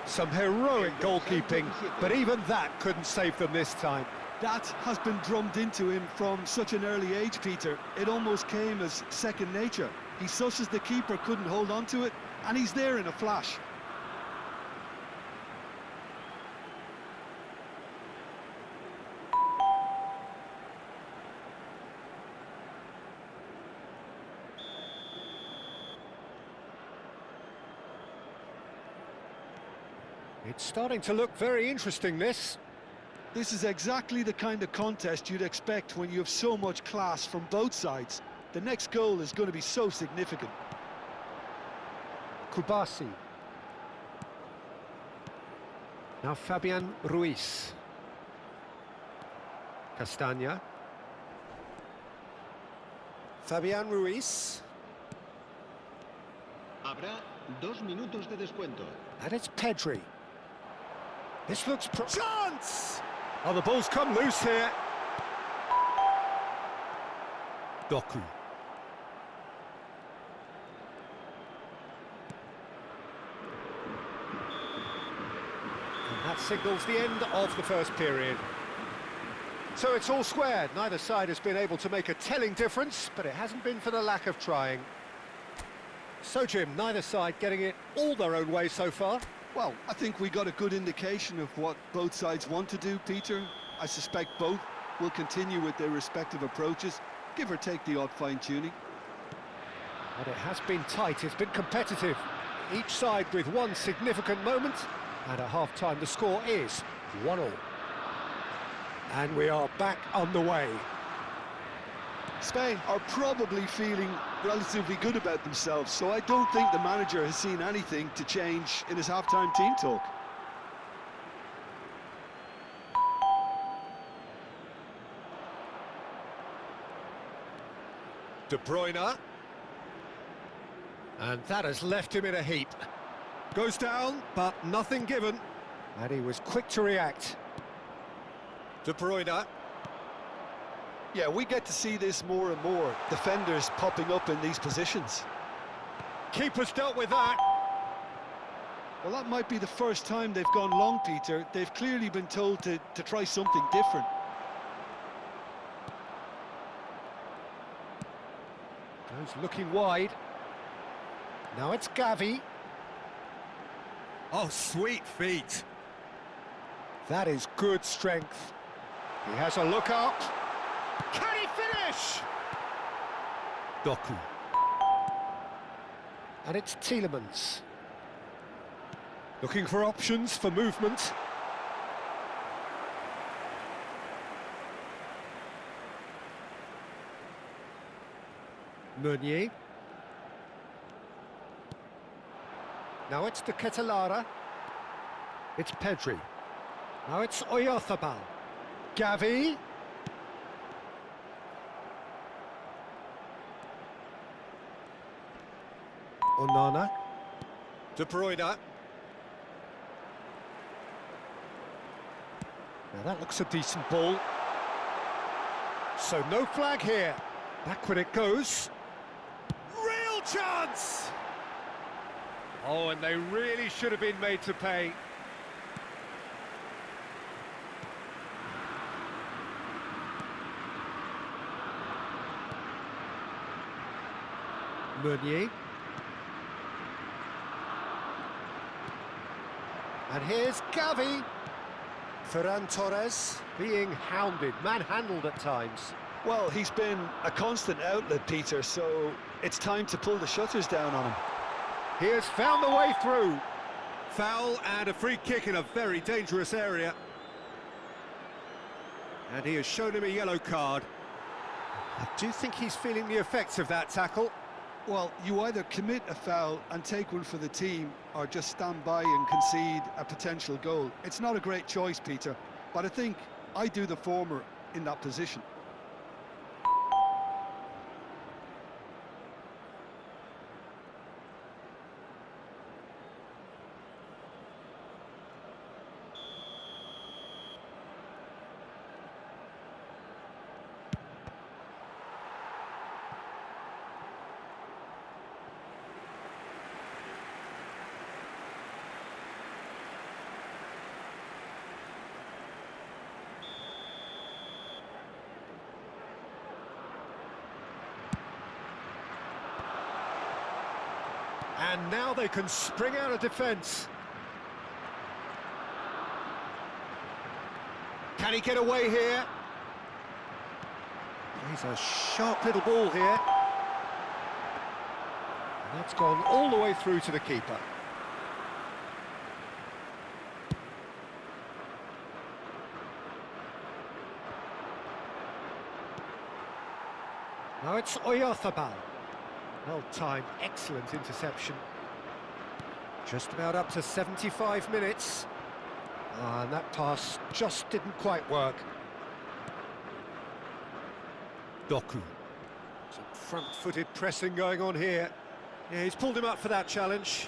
Some heroic goalkeeping, but even that couldn't save them this time. That has been drummed into him from such an early age, Peter. It almost came as second nature. He susses the keeper couldn't hold on to it, and he's there in a flash. It's starting to look very interesting, this. This is exactly the kind of contest you'd expect when you have so much class from both sides. The next goal is going to be so significant. Kubasi. Now Fabian Ruiz. Castagna. Fabian Ruiz. Habrá 2 minutos de descuento. And it's Pedri. This looks chance! Oh, the ball's come loose here. Doku. And that signals the end of the first period. So it's all squared. Neither side has been able to make a telling difference, but it hasn't been for the lack of trying. So, Jim, neither side getting it all their own way so far. Well, I think we got a good indication of what both sides want to do, Peter. I suspect both will continue with their respective approaches, give or take the odd fine-tuning. But it has been tight, it's been competitive. Each side with one significant moment, and at half-time the score is 1-1. And we are back on the way. Spain are probably feeling relatively good about themselves, so I don't think the manager has seen anything to change in his half-time team talk. De Bruyne. And that has left him in a heap. Goes down, but nothing given. And he was quick to react. De Bruyne. Yeah, we get to see this more and more, defenders popping up in these positions. Keeper's dealt with that. Well, that might be the first time they've gone long, Peter. They've clearly been told to try something different. Goes looking wide. Now it's Gavi. Oh, sweet feet. That is good strength. He has a look up. Can he finish? Doku. And it's Tielemans. Looking for options for movement. Meunier. Now it's De Ketelaere. It's Pedri. Now it's Oyarzabal. Gavi. Onana. De Bruyne. Now that looks a decent ball. So no flag here. Backward it goes. Real chance! Oh, and they really should have been made to pay. Meunier. And here's Gavi. Ferran Torres being hounded, manhandled at times. Well, he's been a constant outlet, Peter, so it's time to pull the shutters down on him. He has found the way through. Foul and a free kick in a very dangerous area. And he has shown him a yellow card. I do think he's feeling the effects of that tackle. Well, you either commit a foul and take one for the team, or just stand by and concede a potential goal. It's not a great choice, Peter, but I think I do the former in that position. And now they can spring out of defence. Can he get away here? He's a sharp little ball here. And that's gone all the way through to the keeper. Now it's Oyarzabal. Well-timed, excellent interception. Just about up to 75 minutes. And that pass just didn't quite work. Doku. Some front-footed pressing going on here. Yeah, he's pulled him up for that challenge.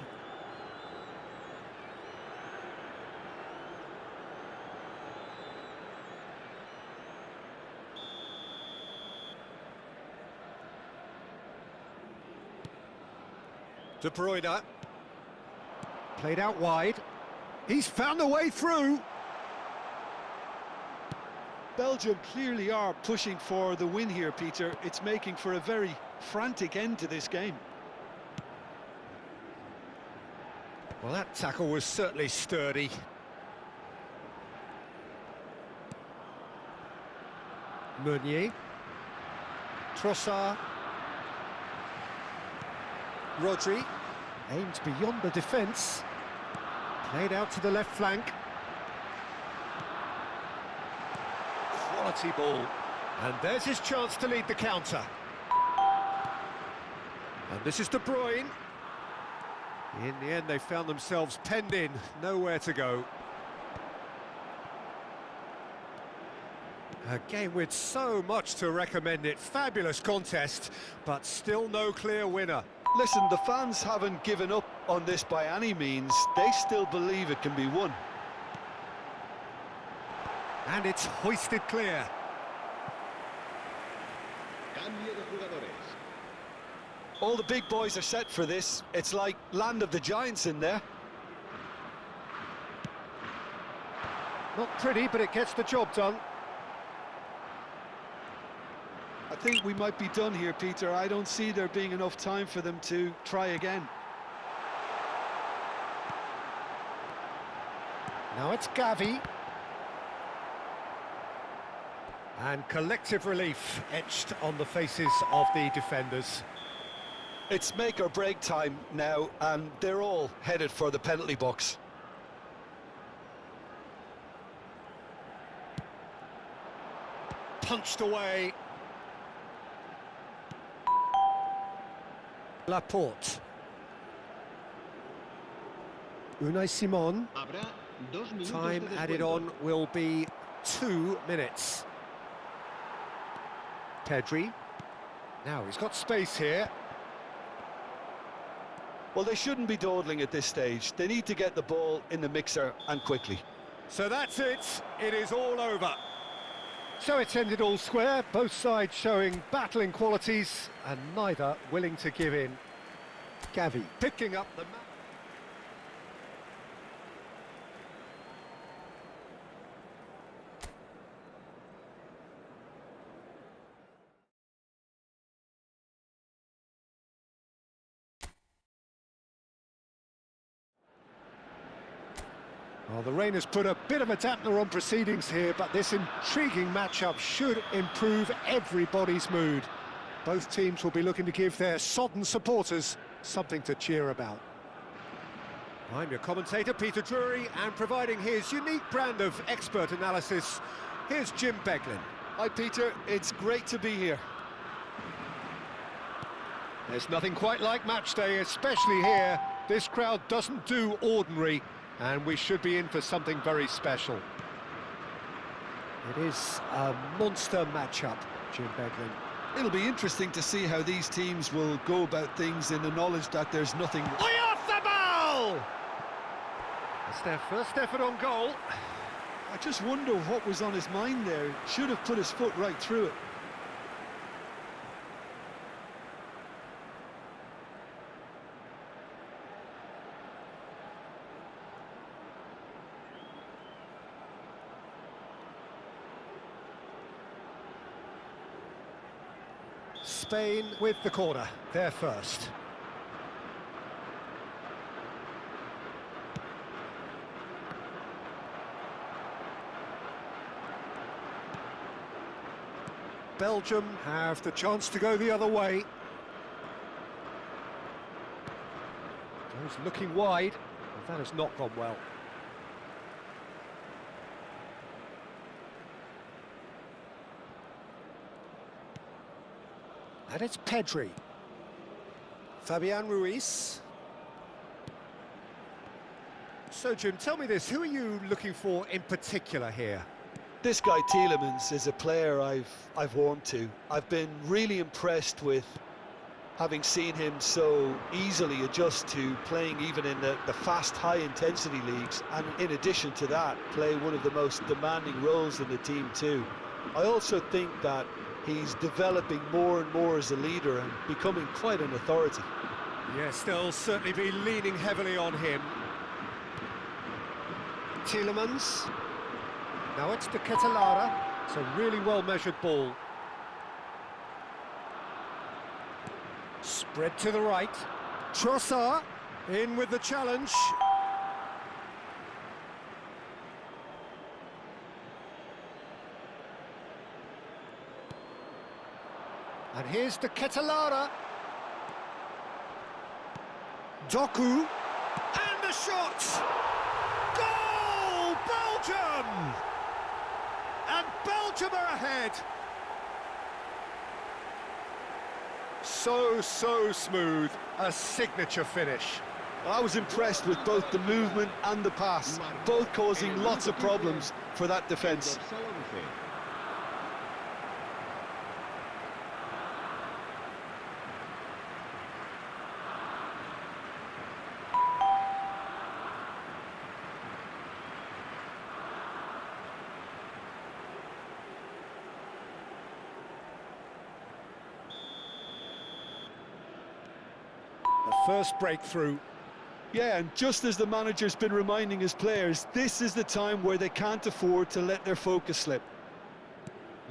De Bruyne. Played out wide. He's found a way through. Belgium clearly are pushing for the win here, Peter. It's making for a very frantic end to this game. Well, that tackle was certainly sturdy. Meunier. Trossard. Rodri. Aimed beyond the defence. Played out to the left flank. Quality ball. And there's his chance to lead the counter. And this is De Bruyne. In the end, they found themselves penned in, nowhere to go. A game with so much to recommend it. Fabulous contest, but still no clear winner. Listen, the fans haven't given up on this by any means. They still believe it can be won. And it's hoisted clear. Cambio de jugadores. All the big boys are set for this. It's like land of the giants in there. Not pretty, but it gets the job done. I think we might be done here, Peter. I don't see there being enough time for them to try again. Now it's Gavi. And collective relief etched on the faces of the defenders. It's make or break time now, and they're all headed for the penalty box. Punched away. Laporte. Unai Simon. Habrá 2 minutos Time de added descuento. on will be 2 minutes. Pedri. Now he's got space here. Well, they shouldn't be dawdling at this stage. They need to get the ball in the mixer, and quickly. So that's it. It is all over. So it's ended all square, both sides showing battling qualities and neither willing to give in. Gavi picking up the... Well, the rain has put a bit of a dampener on proceedings here, but this intriguing matchup should improve everybody's mood. Both teams will be looking to give their sodden supporters something to cheer about. I'm your commentator, Peter Drury, and providing his unique brand of expert analysis, here's Jim Beglin. Hi, Peter. It's great to be here. There's nothing quite like match day, especially here. This crowd doesn't do ordinary, and we should be in for something very special. It is a monster matchup, Jim Beglin. It'll be interesting to see how these teams will go about things in the knowledge that there's nothing... Way off the ball! That's their first effort on goal. I just wonder what was on his mind there. Should have put his foot right through it. Spain with the corner, they're first. Belgium have the chance to go the other way. Goes looking wide, but that has not gone well. And it's Pedri. Fabian Ruiz. So, Jim, tell me this, who are you looking for in particular here? This guy, Tielemans, is a player I've warmed to. I've been really impressed with having seen him so easily adjust to playing even in the fast, high-intensity leagues, and in addition to that, play one of the most demanding roles in the team too. I also think that he's developing more and more as a leader and becoming quite an authority. Yes, they'll certainly be leaning heavily on him. Tielemans. Now it's De Ketelaere. It's a really well-measured ball. Spread to the right. Trossard in with the challenge. And here's De Ketelaere. Doku. And the shot! Goal! Belgium! And Belgium are ahead. So smooth. A signature finish. I was impressed with both the movement and the pass, both causing lots of problems for that defence. first breakthrough. Yeah, and just as the manager's been reminding his players, this is the time where they can't afford to let their focus slip.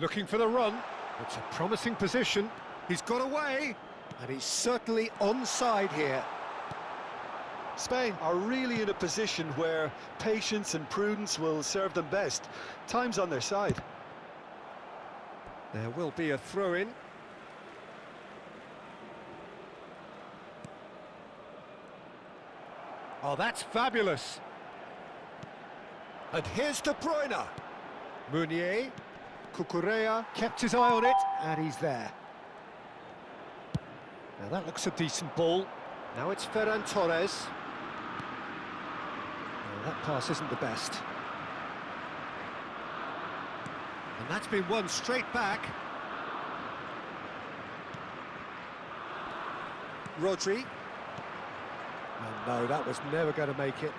Looking for the run. It's a promising position. He's got away, and he's certainly onside here. Spain are really in a position where patience and prudence will serve them best. Time's on their side. There will be a throw-in. Oh, that's fabulous. And here's De Bruyne. Meunier, Cucurella kept his eye on it, and he's there. Now that looks a decent ball. Now it's Ferran Torres. No, that pass isn't the best. And that's been won straight back. Rodri. Oh, no, that was never going to make it.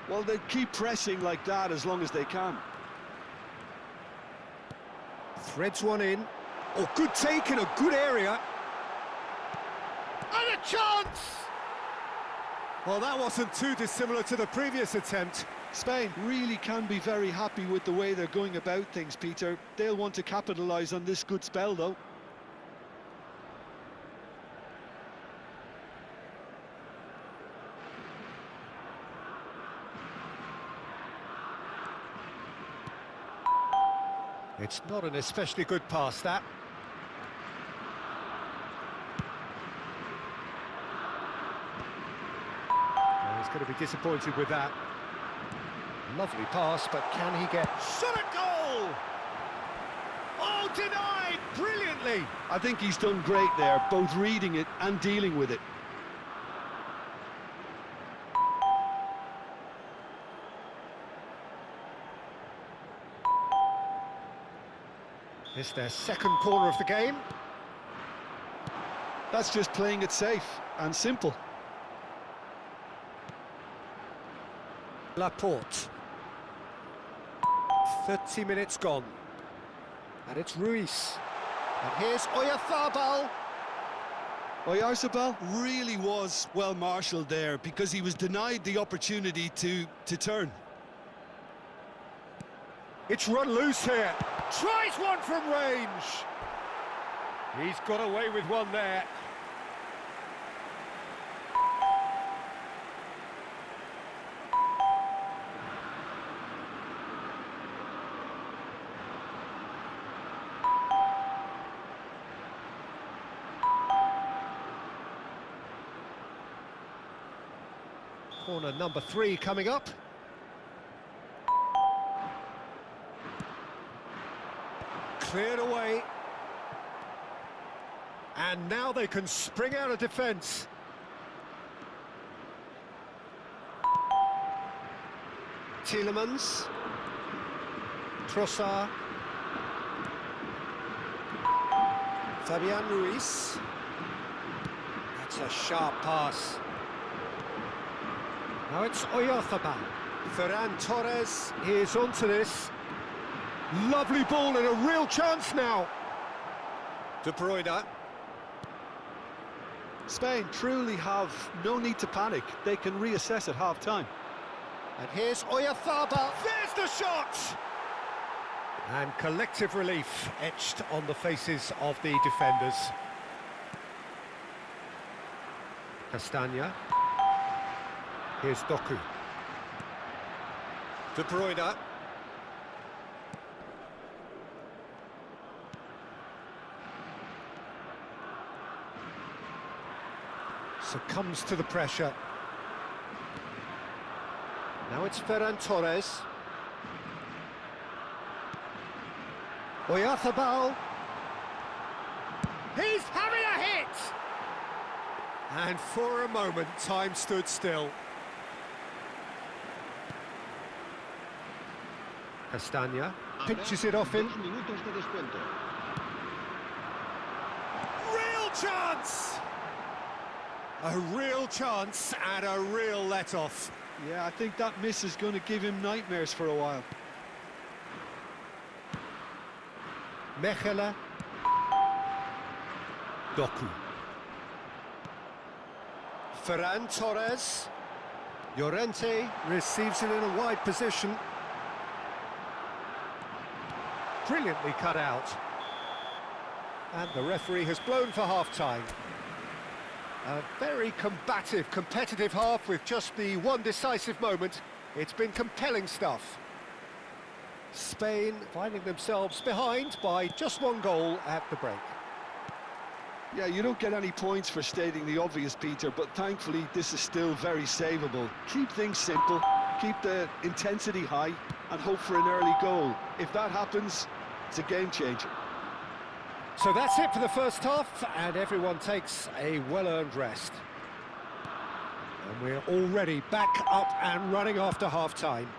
Well, they keep pressing like that as long as they can. Threads one in. Oh, good take in a good area. And a chance! Well, that wasn't too dissimilar to the previous attempt. Spain really can be very happy with the way they're going about things, Peter. They'll want to capitalise on this good spell, though. It's not an especially good pass, that. Well, he's going to be disappointed with that. Lovely pass, but can he get... Shot at goal! Oh, denied! Brilliantly! I think he's done great there, both reading it and dealing with it. It's their second corner of the game. That's just playing it safe and simple. Laporte. 30 minutes gone. And it's Ruiz. And here's Oyarzabal. Oyarzabal really was well marshalled there because he was denied the opportunity to turn. It's run loose here. Tries one from range. He's got away with one there. Corner number 3 coming up. Cleared away. And now they can spring out of defence. Tielemans. Trossard. Fabian Ruiz. That's a sharp pass. Now it's Oyarzabal. Ferran Torres is onto this. Lovely ball and a real chance now. De Bruyne. Spain truly have no need to panic. They can reassess at half-time. And here's Oyarzabal. There's the shot! And collective relief etched on the faces of the defenders. Castagna. Here's Doku. De Bruyne. Succumbs to the pressure. Now it's Ferran Torres. Oyarzabal. He's having a hit! And for a moment, time stood still. Castagna pitches it off him. Real chance! A real chance and a real let-off. Yeah, I think that miss is going to give him nightmares for a while. Mechela. Doku. Ferran Torres. Llorente receives it in a wide position. Brilliantly cut out. And the referee has blown for half-time. A very combative, competitive half with just the one decisive moment. It's been compelling stuff. Spain finding themselves behind by just one goal at the break. Yeah, you don't get any points for stating the obvious, Peter, but thankfully this is still very savable. Keep things simple, keep the intensity high, and hope for an early goal. If that happens, it's a game changer. So that's it for the first half, and everyone takes a well-earned rest. And we're already back up and running after half-time.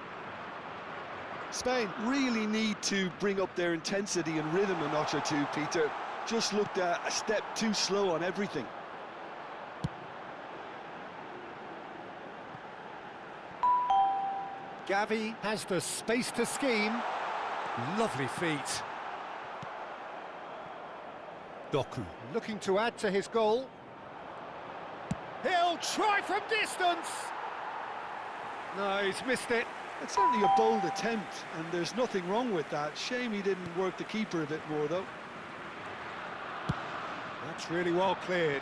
Spain really need to bring up their intensity and rhythm a notch or two, Peter. Just looked a step too slow on everything. Gavi has the space to scheme. Lovely feet. Doku looking to add to his goal. He'll try from distance. No, he's missed it. It's certainly a bold attempt, and there's nothing wrong with that. Shame he didn't work the keeper a bit more, though. That's really well cleared.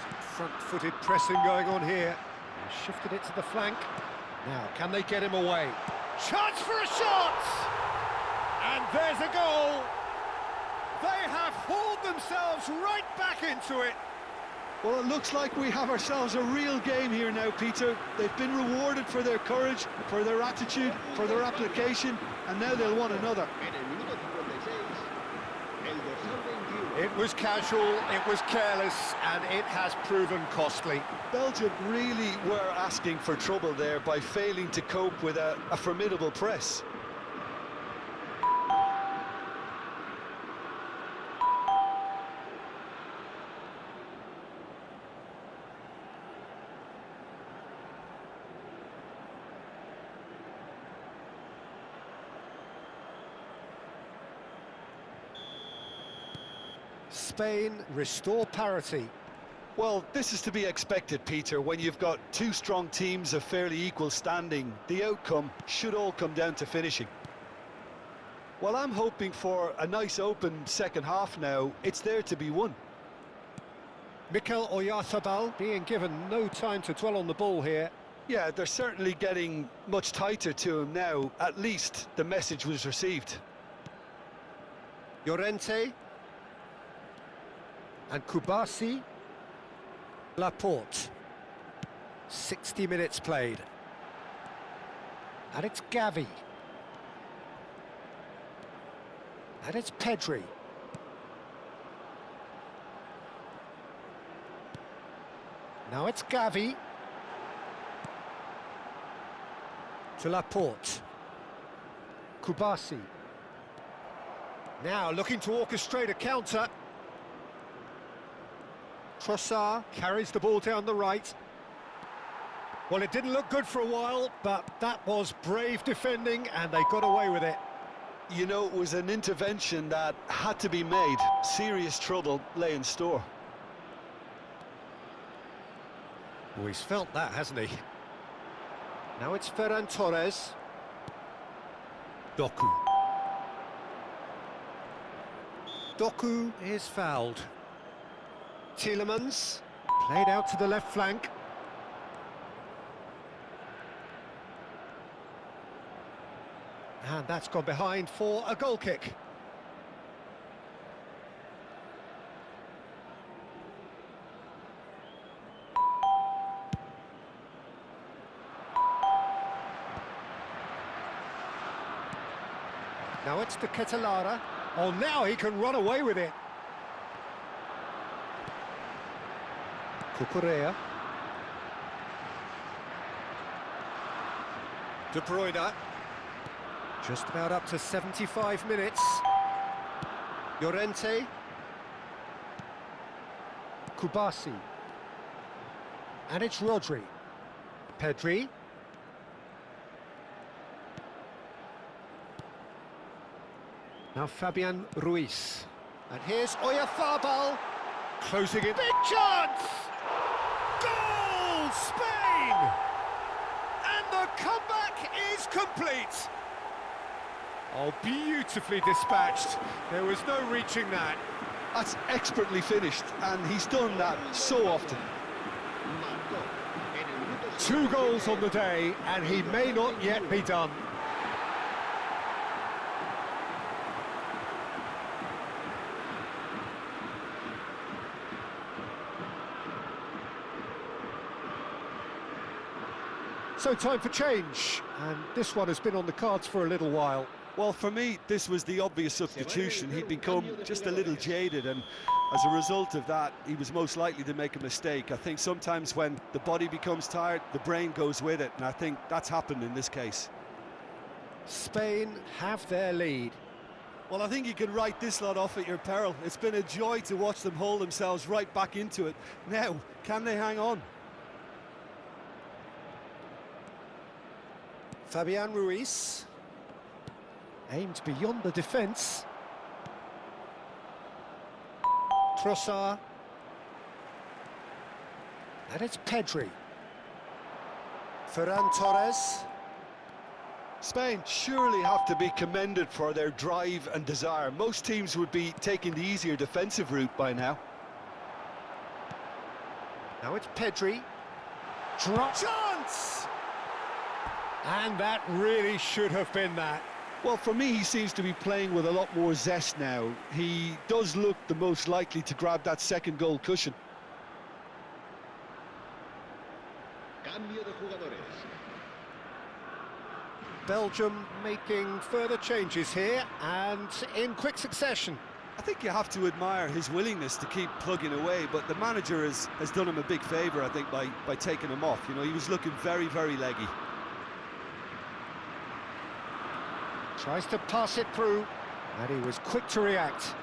Some front-footed pressing going on here. He shifted it to the flank. Now, can they get him away? Chance for a shot! And there's a goal! They have hauled themselves right back into it. Well, it looks like we have ourselves a real game here now, Peter. They've been rewarded for their courage, for their attitude, for their application, and now they'll want another. It was casual, it was careless, and it has proven costly. Belgium really were asking for trouble there by failing to cope with a formidable press. Spain restore parity. Well, this is to be expected, Peter. When you've got two strong teams of fairly equal standing, the outcome should all come down to finishing. Well, I'm hoping for a nice open second half now. It's there to be won. Mikel Oyarzabal being given no time to dwell on the ball here. Yeah, they're certainly getting much tighter to him now. At least the message was received. Llorente. And Kubasi. Laporte. 60 minutes played. And it's Gavi. And it's Pedri. Now it's Gavi. To Laporte. Kubasi. Now looking to orchestrate a counter. Trossard carries the ball down the right. Well, it didn't look good for a while, but that was brave defending, and they got away with it. You know, it was an intervention that had to be made. Serious trouble lay in store. Oh, he's felt that, hasn't he? Now it's Ferran Torres. Doku. Doku is fouled. Tielemans, played out to the left flank. And that's gone behind for a goal kick. Now it's to Ketelara. Oh, now he can run away with it. Cucurella. De Bruyne. Just about up to 75 minutes. Llorente. Kubasi. And it's Rodri. Pedri. Now Fabian Ruiz. And here's Oyarzabal. closing in. Big chance! Goal, Spain! And the comeback is complete. Oh, beautifully dispatched. There was no reaching that. That's expertly finished, and he's done that so often. Marcó en el minuto 2 goals on the day, and he may not yet be done. So time for change, and this one has been on the cards for a little while. Well, for me, this was the obvious substitution. He'd become just a little jaded, and as a result of that, he was most likely to make a mistake. I think sometimes when the body becomes tired, the brain goes with it, and I think that's happened in this case. Spain have their lead. Well, I think you can write this lot off at your peril. It's been a joy to watch them hold themselves right back into it. Now, can they hang on? Fabian Ruiz. Aimed beyond the defence. Trossard. And it's Pedri. Ferran Torres. Spain surely have to be commended for their drive and desire. Most teams would be taking the easier defensive route by now. Now it's Pedri. Drop. Chance! And that really should have been that. Well, for me, he seems to be playing with a lot more zest now. He does look the most likely to grab that second goal cushion. Cambio de jugadores. Belgium making further changes here, and in quick succession. I think you have to admire his willingness to keep plugging away, but the manager has done him a big favour, I think, by taking him off. You know, he was looking very, very leggy. Tries to pass it through, and he was quick to react.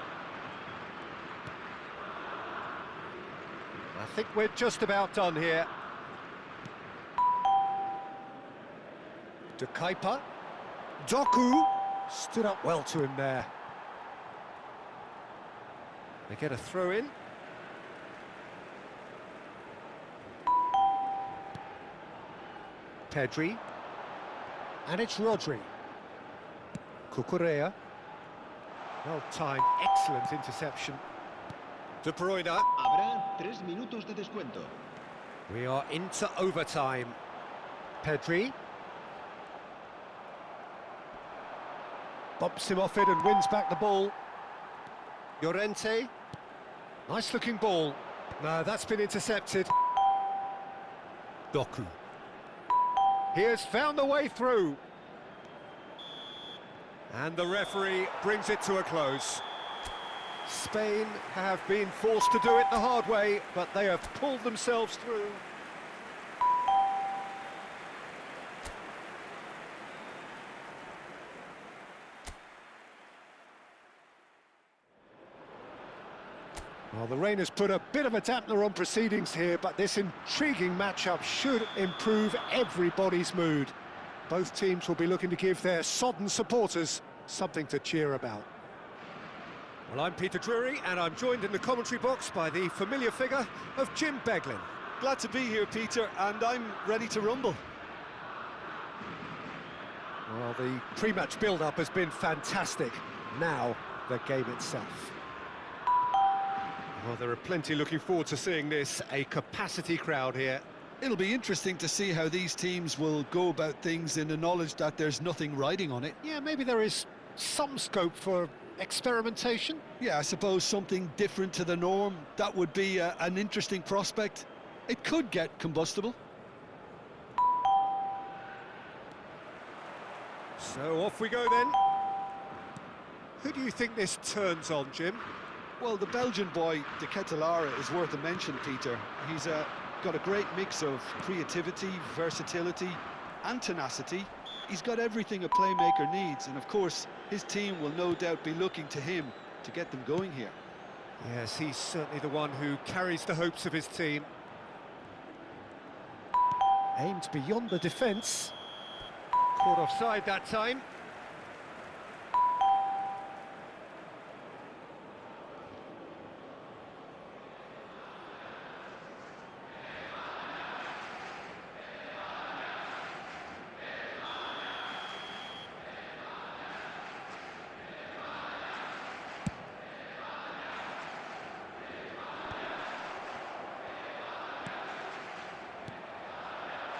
I think we're just about done here. De Kuyper. Doku stood up well to him there. They get a throw in. Pedri. And it's Rodri. Cucurella. Well timed, excellent interception. De Bruyne. Habrá 3 minutos de descuento. We are into overtime. Pedri. Bumps him off it and wins back the ball. Llorente. Nice looking ball. No, that's been intercepted. Doku. He has found the way through. And the referee brings it to a close. Spain have been forced to do it the hard way, but they have pulled themselves through. Well, the rain has put a bit of a dampener on proceedings here, but this intriguing matchup should improve everybody's mood. Both teams will be looking to give their sodden supporters something to cheer about. Well, I'm Peter Drury, and I'm joined in the commentary box by the familiar figure of Jim Beglin. Glad to be here, Peter, and I'm ready to rumble. Well, the pre-match build-up has been fantastic. Now, the game itself. Well, there are plenty looking forward to seeing this, a capacity crowd here. It'll be interesting to see how these teams will go about things in the knowledge that there's nothing riding on it. Yeah, maybe there is some scope for experimentation. Yeah, I suppose something different to the norm. That would be an interesting prospect. It could get combustible. So off we go then. Who do you think this turns on, Jim? Well, the Belgian boy, de Ketelaere, is worth a mention, Peter. He's got a great mix of creativity, versatility and tenacity. He's got everything a playmaker needs, and of course his team will no doubt be looking to him to get them going here. Yes, he's certainly the one who carries the hopes of his team. Aimed beyond the defence. Caught offside that time.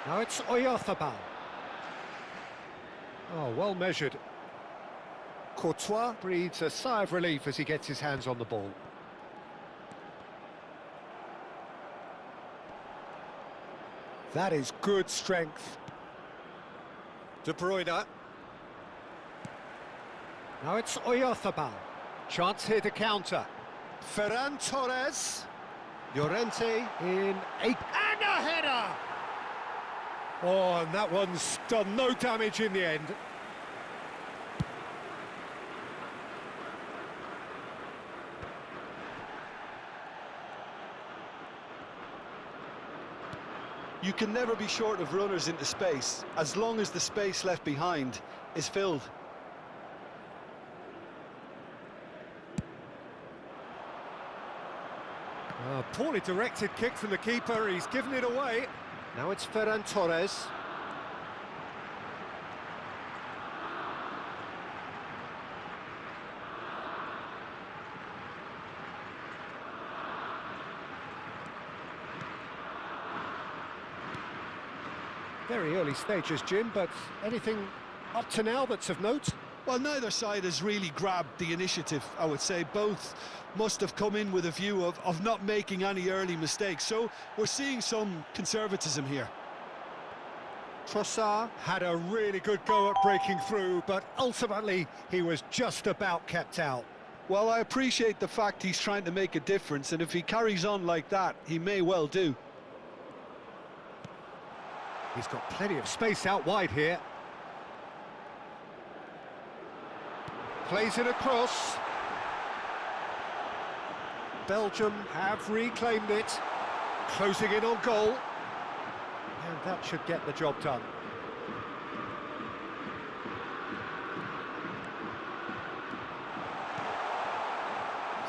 Now it's Oyarzabal. Oh, well measured. Courtois breathes a sigh of relief as he gets his hands on the ball. That is good strength. De Bruyne. Now it's Oyarzabal. Chance here to counter. Ferran Torres. Llorente in and a header! Oh, and that one's done no damage in the end. You can never be short of runners into space, as long as the space left behind is filled. Poorly directed kick from the keeper, he's given it away. Now it's Ferran Torres. Very early stages, Jim, but anything up to now that's of note? Well, neither side has really grabbed the initiative, I would say. Both must have come in with a view of not making any early mistakes, so we're seeing some conservatism here. Trossard had a really good go at breaking through, but ultimately he was just about kept out. Well, I appreciate the fact he's trying to make a difference, and if he carries on like that, he may well do. He's got plenty of space out wide here. Plays it across. Belgium have reclaimed it. Closing in on goal. And that should get the job done.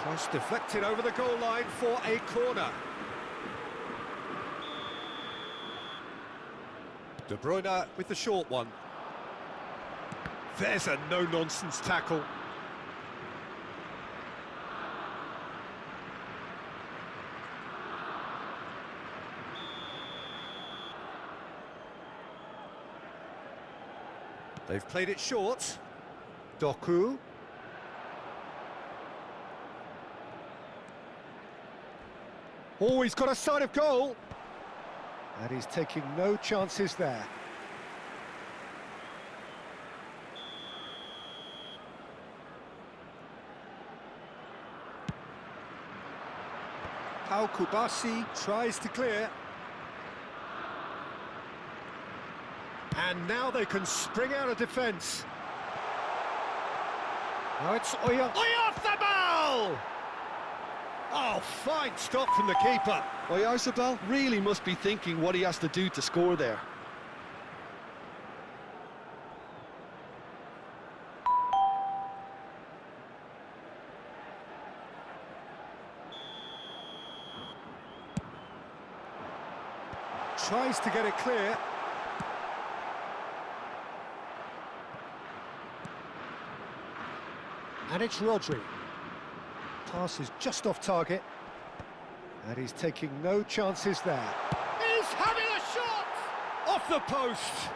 Cross deflected over the goal line for a corner. De Bruyne with the short one. There's a no-nonsense tackle. They've played it short. Doku. Oh, he's got a sight of goal. And he's taking no chances there. Pau Kubasi tries to clear. And now they can spring out of defence. Now it's Oyarzabal! Oh, fine stop from the keeper. Oyarzabal really must be thinking what he has to do to score there. Tries to get it clear. And it's Rodri. Pass is just off target. And he's taking no chances there. He's having a shot! Off the post!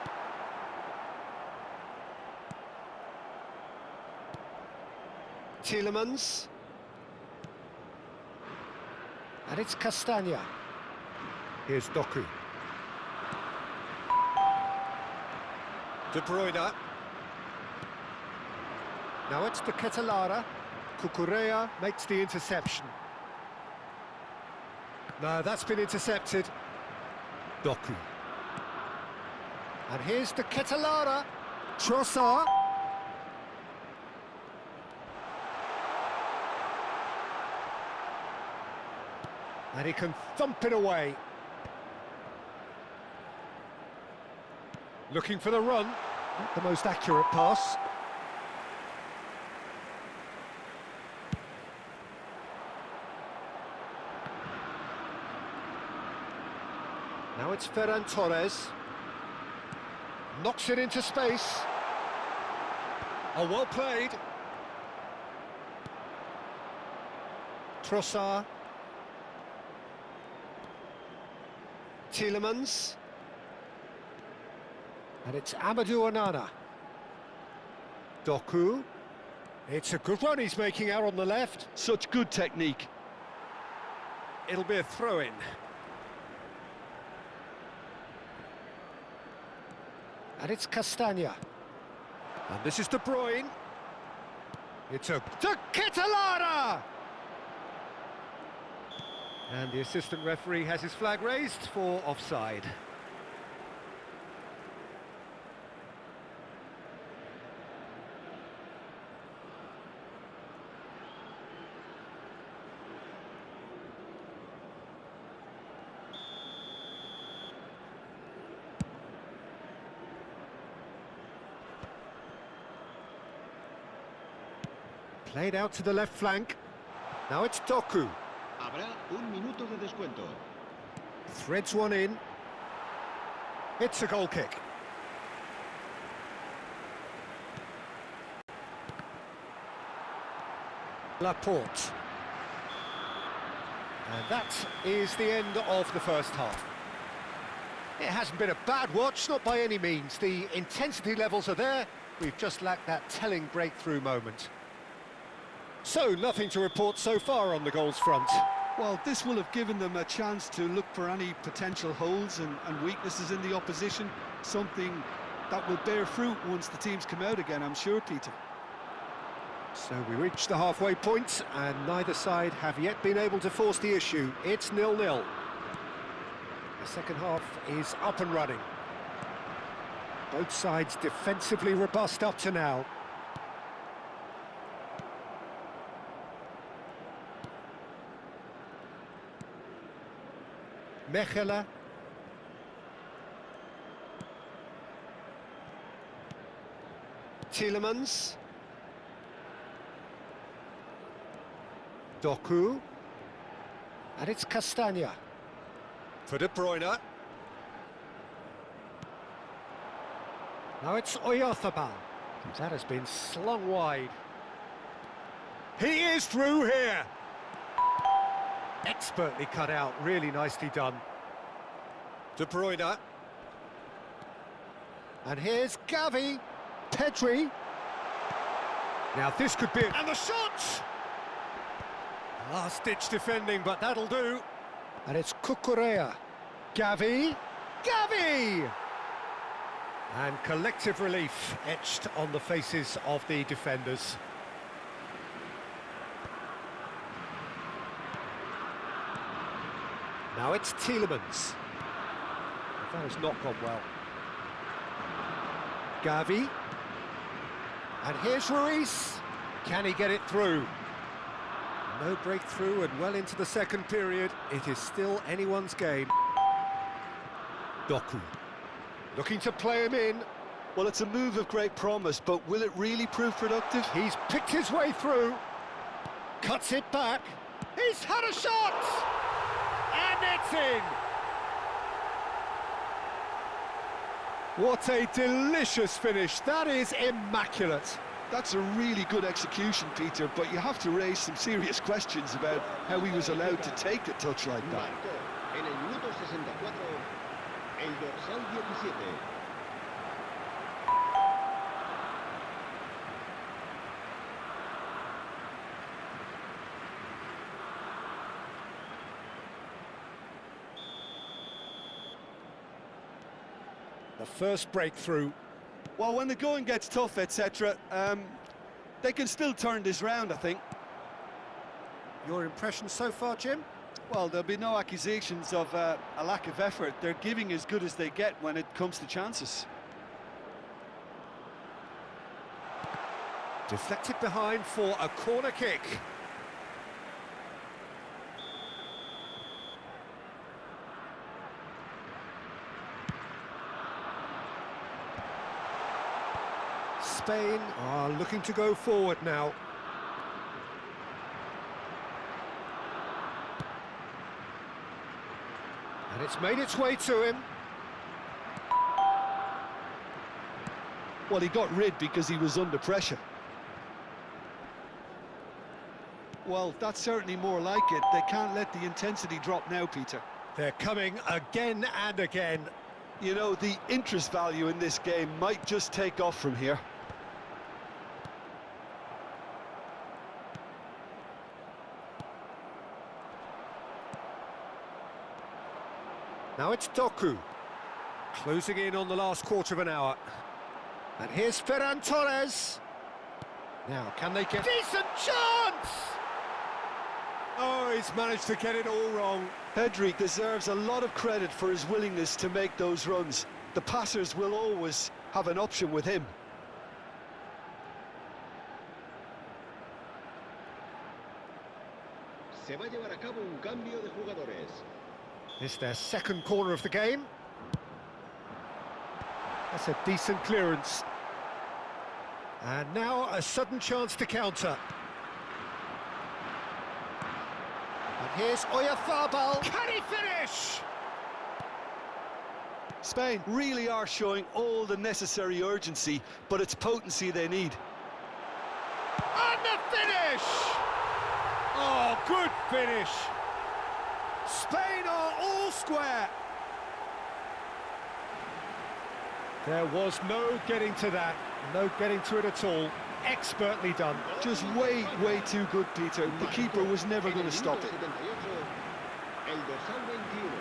Tielemans. And it's Castagna. Here's Doku. De Bruyne. Now it's De Ketelaere. Cucurella makes the interception. No, that's been intercepted. Doku. And here's De Ketelaere. Trossard. And he can thump it away. Looking for the run. Not the most accurate pass. Now it's Ferran Torres. Knocks it into space. Oh, well played. Trossard. Tielemans. And it's Amadou Onana. Doku. It's a good run he's making out on the left. Such good technique. It'll be a throw-in. And it's Castagna. And this is De Bruyne. It's a... to Ketelara! And the assistant referee has his flag raised for offside. Played out to the left flank. Now it's Doku. Habrá un minuto de descuento. Threads one in. It's a goal kick. Laporte. And that is the end of the first half. It hasn't been a bad watch, not by any means. The intensity levels are there. We've just lacked that telling breakthrough moment. So, nothing to report so far on the goals front. Well, this will have given them a chance to look for any potential holes and weaknesses in the opposition, something that will bear fruit once the teams come out again, I'm sure, Peter. So we reach the halfway point, and neither side have yet been able to force the issue. It's 0-0. The second half is up and running. Both sides defensively robust up to now. Mechela. Tielemans. Doku. And it's Castagna. For De Bruyne. Now it's Oyarzabal. That has been slung wide. He is through here. Expertly cut out, really nicely done. De Bruyne. And here's Gavi. Pedri. Now this could be... And the shot! Last-ditch defending, but that'll do. And it's Cucurella. Gavi. Gavi! And collective relief etched on the faces of the defenders. Now it's Tielemans. That has not gone well. Gavi. And here's Ruiz. Can he get it through? No breakthrough and well into the second period. It is still anyone's game. Doku. Looking to play him in. Well, it's a move of great promise, but will it really prove productive? He's picked his way through. Cuts it back. He's had a shot! And it's in! What a delicious finish. That is immaculate. That's a really good execution, Peter, but you have to raise some serious questions about how he was allowed to take a touch like that. Marcó en el minuto 64 el dorsal 17. The first breakthrough. Well, when the going gets tough, etc., they can still turn this round, I think. Your impression so far, Jim? Well, there'll be no accusations of a lack of effort. They're giving as good as they get when it comes to chances. Deflected behind for a corner kick. Spain are looking to go forward now. And it's made its way to him. Well, he got rid because he was under pressure. Well, that's certainly more like it. They can't let the intensity drop now, Peter. They're coming again and again. You know, the interest value in this game might just take off from here. Now it's Doku. Closing in on the last quarter of an hour. And here's Ferran Torres. Now, can they get... Decent chance! Oh, he's managed to get it all wrong. Pedri deserves a lot of credit for his willingness to make those runs. The passers will always have an option with him. Se va a llevar a cabo un cambio de jugadores. It's their second corner of the game. That's a decent clearance. And now a sudden chance to counter. And here's Oyarzabal. Can he finish? Spain really are showing all the necessary urgency, but it's potency they need. And the finish! Oh, good finish. Spain are all square. There was no getting to that, no getting to it at all. Expertly done. Just way too good, Peter. The keeper was never going to stop it. El dorsal 21.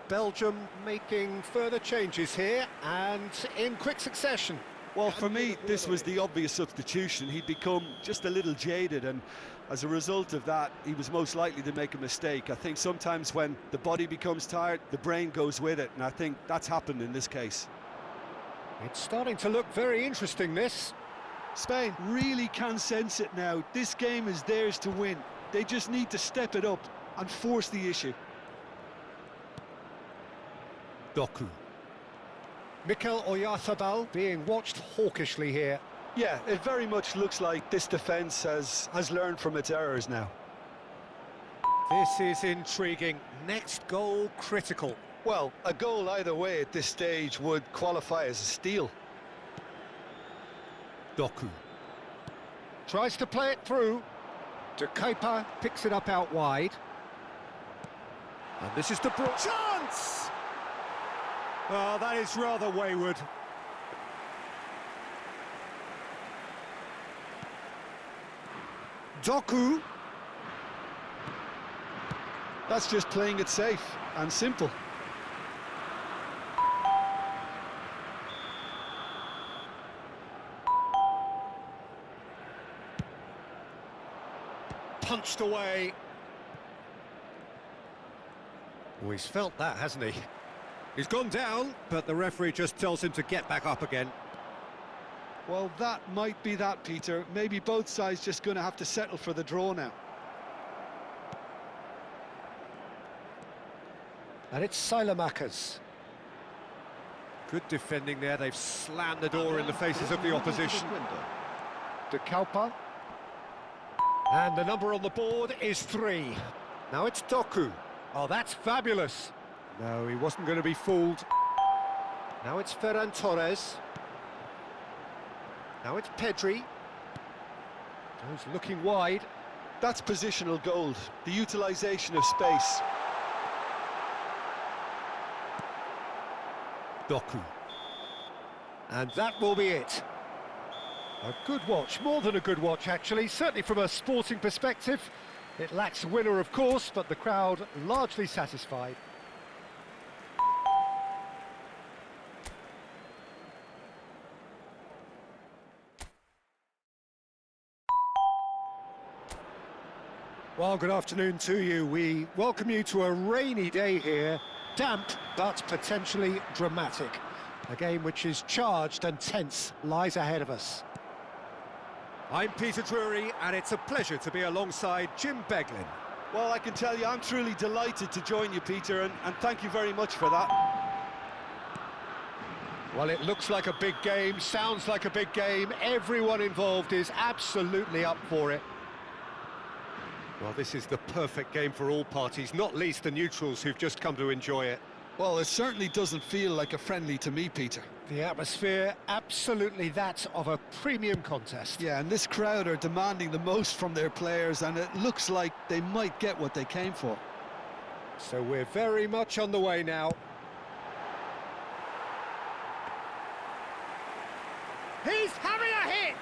Belgium making further changes here and in quick succession. Well, for me, this was the obvious substitution. He'd become just a little jaded, and as a result of that, he was most likely to make a mistake. I think sometimes when the body becomes tired, the brain goes with it, and I think that's happened in this case. It's starting to look very interesting, this. Spain really can sense it now. This game is theirs to win. They just need to step it up and force the issue. Doku. Mikel Oyarzabal being watched hawkishly here. Yeah, it very much looks like this defence has learned from its errors now. This is intriguing. Next goal critical. Well, a goal either way at this stage would qualify as a steal. Doku. Tries to play it through. De Kuyper picks it up out wide. And this is the chance! Oh, that is rather wayward. Doku. That's just playing it safe and simple. Punched away. Oh, he's felt that, hasn't he? He's gone down, but the referee just tells him to get back up again. Well, that might be that, Peter. Maybe both sides just going to have to settle for the draw now. And it's Saelemaekers. Good defending there. They've slammed the door in the faces of the opposition. De Kuyper. And the number on the board is 3. Now it's Doku. Oh, that's fabulous. No, he wasn't going to be fooled. Now it's Ferran Torres. Now it's Pedri. He's looking wide. That's positional gold, the utilisation of space. Doku. And that will be it. A good watch, more than a good watch actually, certainly from a sporting perspective. It lacks a winner, of course, but the crowd largely satisfied. Well, good afternoon to you. We welcome you to a rainy day here. Damp, but potentially dramatic. A game which is charged and tense lies ahead of us. I'm Peter Drury, and it's a pleasure to be alongside Jim Beglin. Well, I can tell you, I'm truly delighted to join you, Peter, and thank you very much for that. Well, it looks like a big game, sounds like a big game. Everyone involved is absolutely up for it. Well, this is the perfect game for all parties, not least the neutrals who've just come to enjoy it. Well, it certainly doesn't feel like a friendly to me, Peter. The atmosphere, absolutely that of a premium contest. Yeah, and this crowd are demanding the most from their players, and it looks like they might get what they came for. So we're very much on the way now. He's having a hit!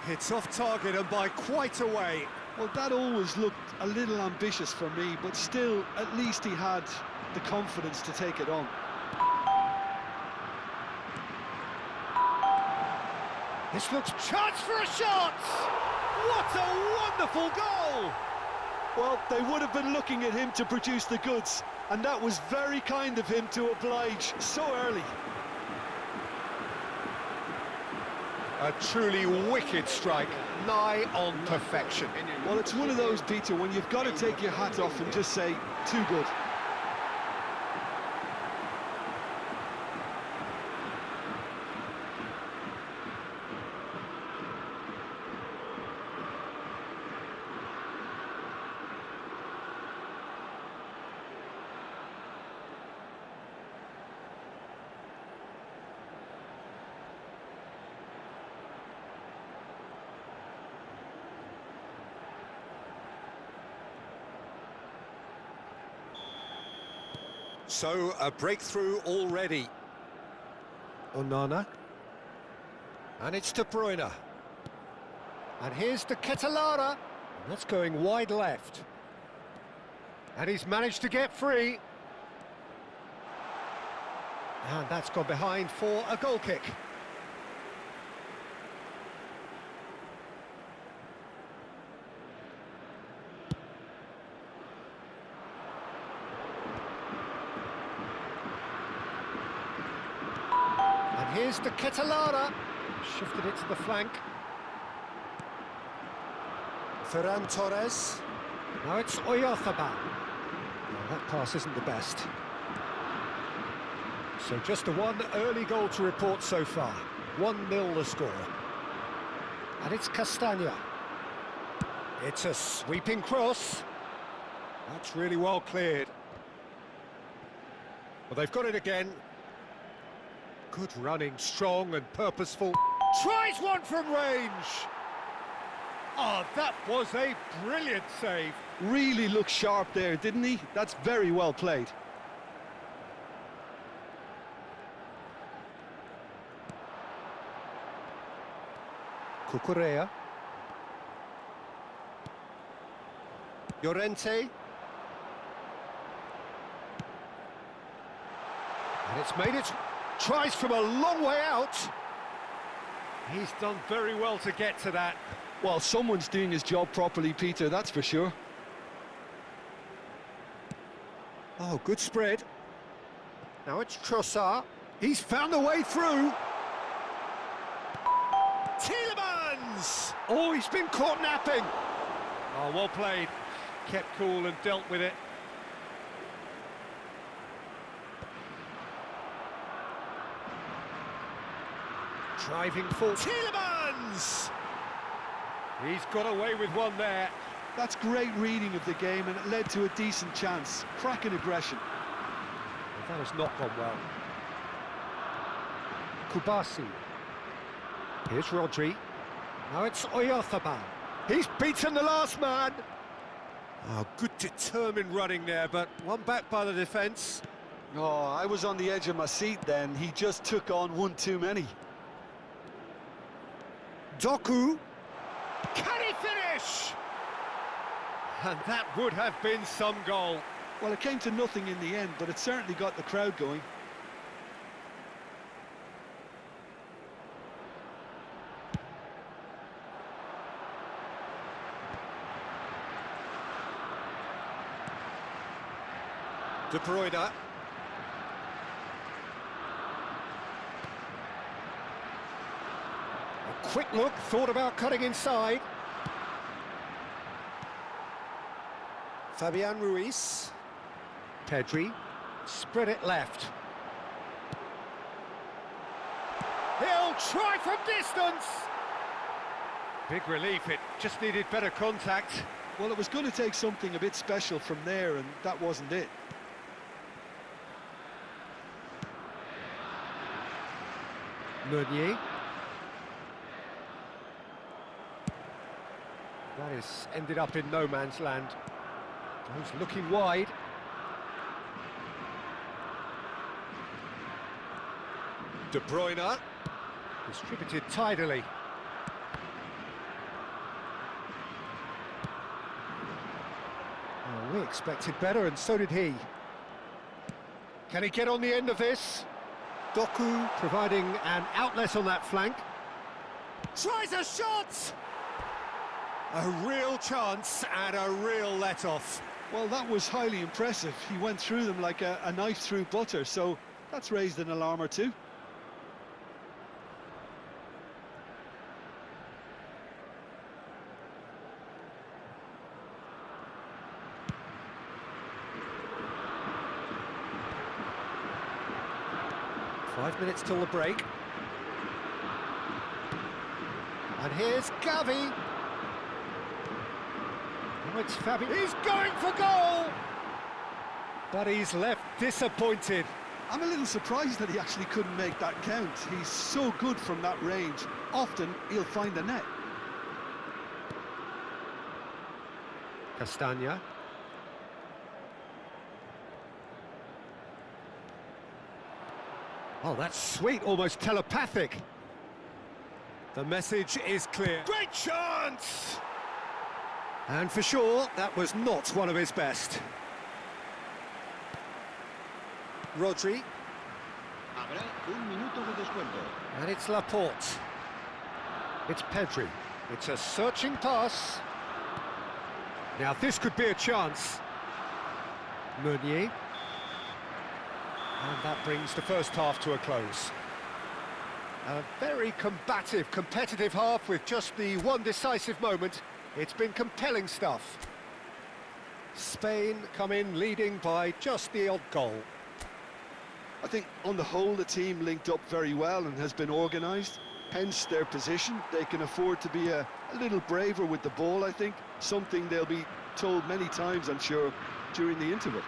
It's off target and by quite a way. Well, that always looked a little ambitious for me, but still, at least he had the confidence to take it on. This looks chance for a shot! What a wonderful goal! Well, they would have been looking at him to produce the goods, and that was very kind of him to oblige so early. A truly wicked strike, nigh on perfection. Well, it's one of those, Peter, when you've got to take your hat off and just say, too good. So, a breakthrough already. Onana. And it's De Bruyne. And here's the Ketelara. That's going wide left. And he's managed to get free. And that's gone behind for a goal kick. And here's the Ketelara. Shifted it to the flank. Ferran Torres. Now it's Oyarzabal. That pass isn't the best. So just the one early goal to report so far. 1-0 the score. And it's Castagna. It's a sweeping cross. That's really well cleared. Well, they've got it again. Good running, strong and purposeful. Tries one from range. Oh, that was a brilliant save. Really looked sharp there, didn't he? That's very well played. Cucurella. Llorente. And it's made it. Tries from a long way out. He's done very well to get to that. Well, someone's doing his job properly, Peter, that's for sure. Oh, good spread. Now it's Trossard. He's found a way through. Tielemans! Oh, he's been caught napping. Oh, well played. Kept cool and dealt with it. Driving forward. Tielemans! He's got away with one there. That's great reading of the game, and it led to a decent chance. Cracking aggression. That has not gone well. Kubasi. Here's Rodri. Now it's Oyarzabal. He's beaten the last man. Oh, good determined running there, but one back by the defence. Oh, I was on the edge of my seat then. He just took on one too many. Doku. Can he finish? And that would have been some goal. Well, it came to nothing in the end, but it certainly got the crowd going. De Bruyne. A quick look, thought about cutting inside. Fabian Ruiz. Pedri. Spread it left. He'll try from distance. Big relief, it just needed better contact. Well, it was going to take something a bit special from there, and that wasn't it. Meunier. That is ended up in no man's land. He's looking wide. De Bruyne. Distributed tidily. Oh, we expected better, and so did he. Can he get on the end of this? Doku providing an outlet on that flank. Tries a shot! A real chance and a real let-off. Well, that was highly impressive. He went through them like a knife through butter, so that's raised an alarm or two. Five minutes till the break. And here's Gavi. Oh, it's Fabi. He's going for goal! But he's left disappointed. I'm a little surprised that he actually couldn't make that count. He's so good from that range. Often, he'll find the net. Castagna. Oh, that's sweet, almost telepathic. The message is clear. Great chance! And for sure, that was not one of his best. Rodri. Habrá un minuto de descuento. And it's Laporte. It's Pedri. It's a searching pass. Now this could be a chance. Meunier. And that brings the first half to a close. A very combative, competitive half with just the one decisive moment. It's been compelling stuff. Spain come in leading by just the odd goal. I think on the whole the team linked up very well and has been organised, hence their position. They can afford to be a little braver with the ball, I think, something they'll be told many times, I'm sure, during the interval.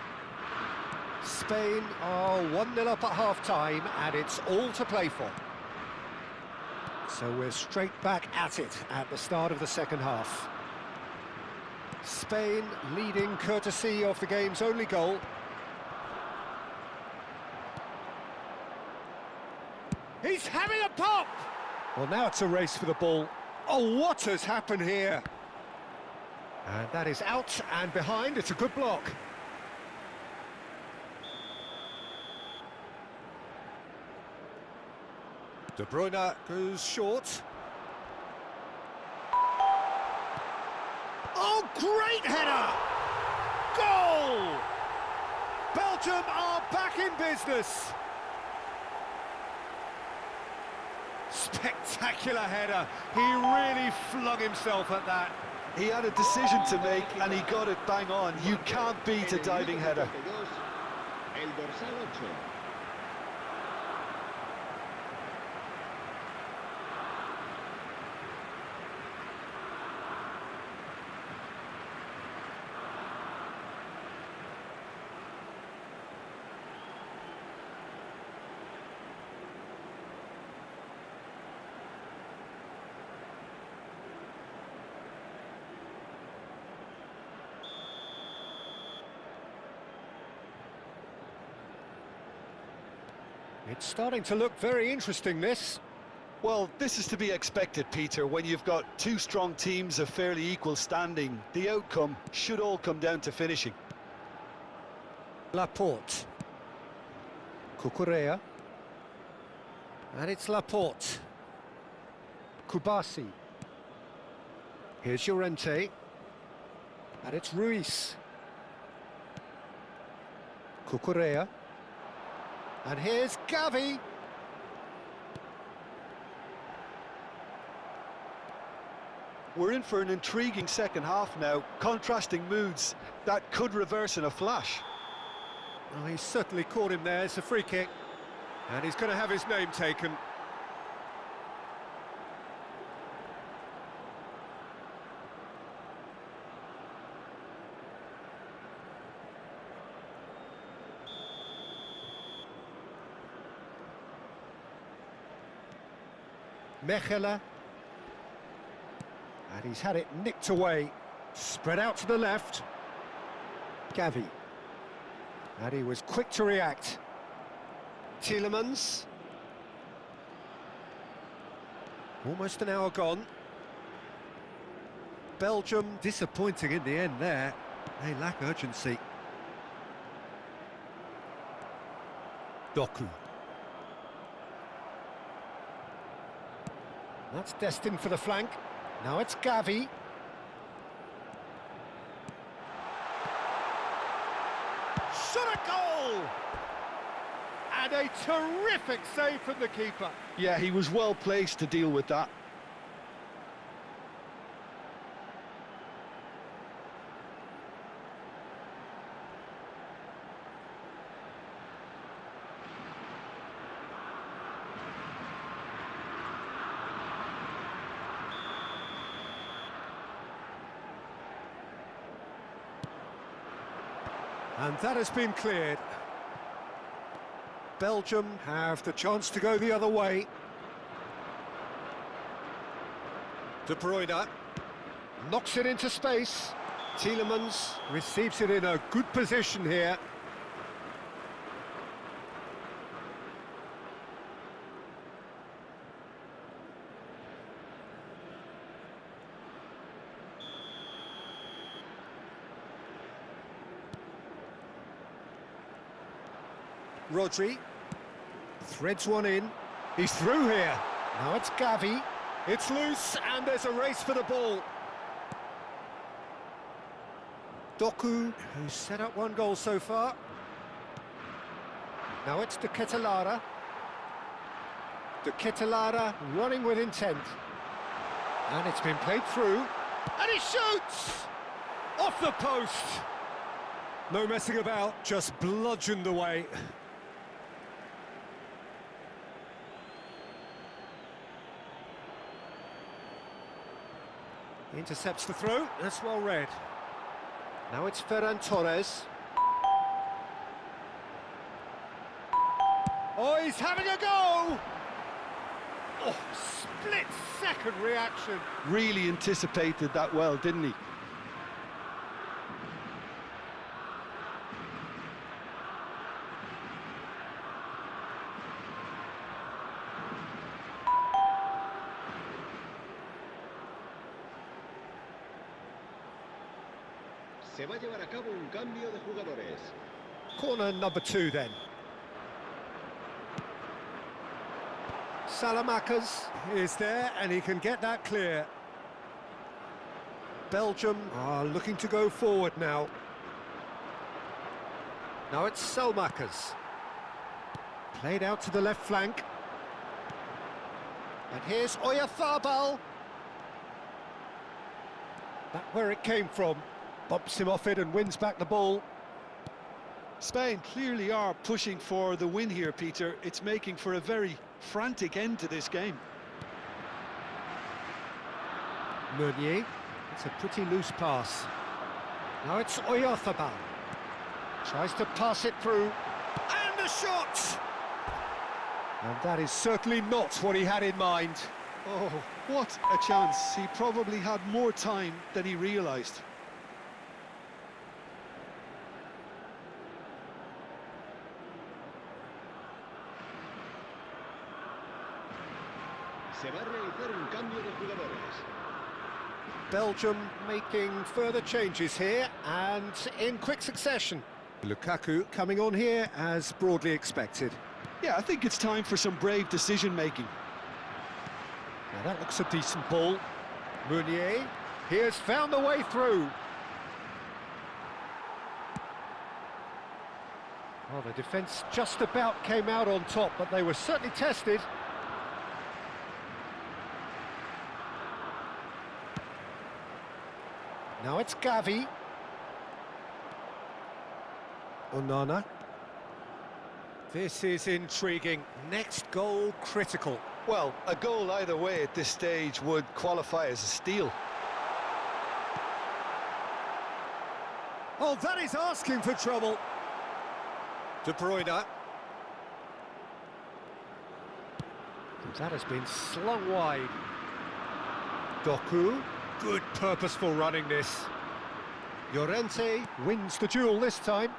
Spain are 1-0 up at half-time and it's all to play for. So we're straight back at it at the start of the second half. Spain leading courtesy of the game's only goal. He's having a pop! Well, now it's a race for the ball. Oh, what has happened here? And that is out and behind. It's a good block. De Bruyne goes short. Oh, great header! Goal! Belgium are back in business. Spectacular header. He really flung himself at that. He had a decision to make and he got it bang on. You can't beat a diving header. El dorsal 8. It's starting to look very interesting, this. Well, this is to be expected, Peter. When you've got two strong teams of fairly equal standing, the outcome should all come down to finishing. Laporte. Cucurella. And it's Laporte. Kubasi. Here's Llorente. And it's Ruiz. Cucurella. And here's Gavi. We're in for an intriguing second half now, contrasting moods that could reverse in a flash. Oh, he's certainly caught him there. It's a free kick. And he's going to have his name taken. Mechela. And he's had it nicked away. Spread out to the left. Gavi. And he was quick to react. Tielemans. Almost an hour gone. Belgium disappointing in the end there. They lack urgency. Doku. That's destined for the flank. Now it's Gavi. Shot a goal! And a terrific save from the keeper. Yeah, he was well placed to deal with that. And that has been cleared. Belgium have the chance to go the other way. De Bruyne knocks it into space. Tielemans receives it in a good position here. Rodri threads one in. He's through here. Now it's Gavi. It's loose and there's a race for the ball. Doku, who's set up one goal so far. Now it's De Ketelaere. De Ketelaere running with intent. And it's been played through. And he shoots! Off the post! No messing about, just bludgeoned away. Intercepts the throw, that's well read. Now it's Ferran Torres. Oh, he's having a go! Oh, split-second reaction. Really anticipated that well, didn't he? Se va a llevar a cabo un cambio de jugadores. Corner number 2 then. Salamanca's is there and he can get that clear. Belgium are looking to go forward now. Now it's Selmakers. Played out to the left flank. And here's Oyarzabal. That's where it came from. Bumps him off it and wins back the ball. Spain clearly are pushing for the win here, Peter. It's making for a very frantic end to this game. Meunier, it's a pretty loose pass. Now it's Oyarzabal. Tries to pass it through. And the shot! And that is certainly not what he had in mind. Oh, what a chance. He probably had more time than he realised. Se va a realizar un cambio de jugadores. Belgium making further changes here and in quick succession. Lukaku coming on here as broadly expected. Yeah, I think it's time for some brave decision-making. Now that looks a decent ball. Meunier, he has found the way through. Well, the defence just about came out on top, but they were certainly tested. Now it's Gavi. Onana. This is intriguing. Next goal critical. Well, a goal either way at this stage would qualify as a steal. Oh, that is asking for trouble. De Bruyne. That has been slung wide. Doku, good purposeful running this. Llorente wins the duel this time.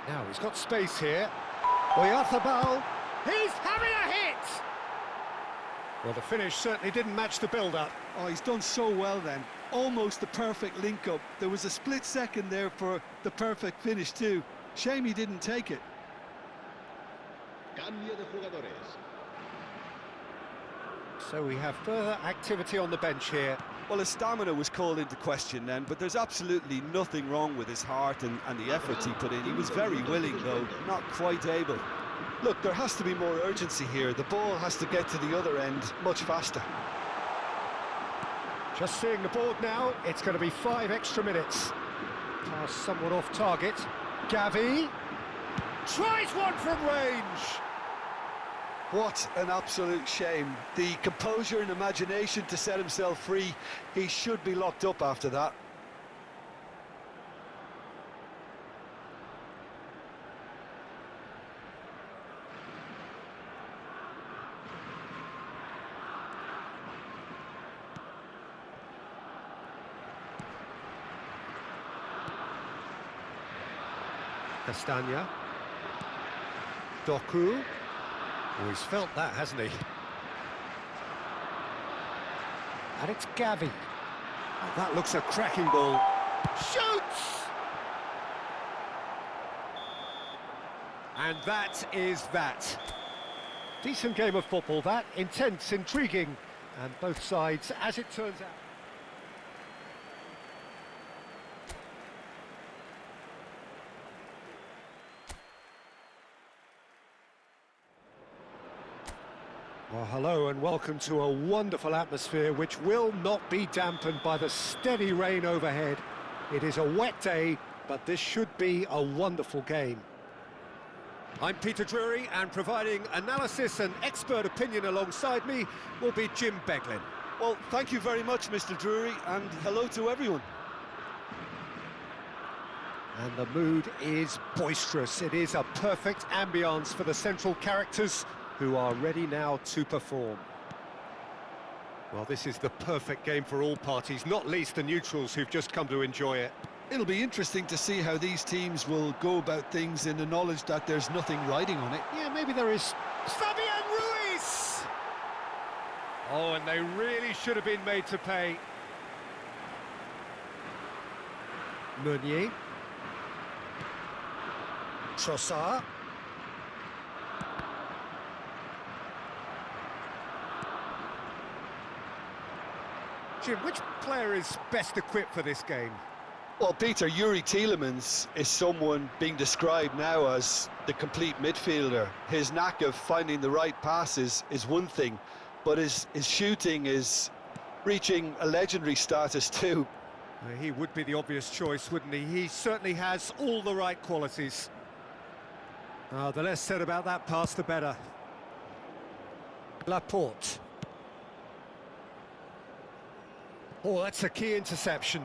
Now he's got space here. Oyarzabal, he's having a hit! Well, the finish certainly didn't match the build-up. Oh, he's done so well then. Almost the perfect link-up. There was a split second there for the perfect finish too. Shame he didn't take it. Cambio de jugadores. So we have further activity on the bench here. Well, his stamina was called into question then, but there's absolutely nothing wrong with his heart and the efforts he put in. He was very willing, though, not quite able. Look, there has to be more urgency here. The ball has to get to the other end much faster. Just seeing the board now, it's going to be 5 extra minutes. Pass somewhat off target. Gavi tries one from range. What an absolute shame. The composure and imagination to set himself free. He should be locked up after that. Castagna. Doku. Oh, he's felt that, hasn't he? And it's Gavi. Oh, that looks a cracking ball. Shoots! And that is that. Decent game of football, that. Intense, intriguing. And both sides, as it turns out. Well, hello and welcome to a wonderful atmosphere which will not be dampened by the steady rain overhead. It is a wet day, but this should be a wonderful game. I'm Peter Drury, and providing analysis and expert opinion alongside me will be Jim Beglin. Well, thank you very much, Mr. Drury, and hello to everyone. And the mood is boisterous. It is a perfect ambience for the central characters, who are ready now to perform. Well, this is the perfect game for all parties, not least the neutrals who've just come to enjoy it. It'll be interesting to see how these teams will go about things in the knowledge that there's nothing riding on it. Yeah, maybe there is. Fabian Ruiz! Oh, and they really should have been made to pay. Meunier. Trossard. Jim, which player is best equipped for this game? Well, Peter, Yuri Tielemans is someone being described now as the complete midfielder. His knack of finding the right passes is one thing, but his shooting is reaching a legendary status too. He would be the obvious choice, wouldn't he? He certainly has all the right qualities. The less said about that pass, the better. Laporte. Oh, that's a key interception.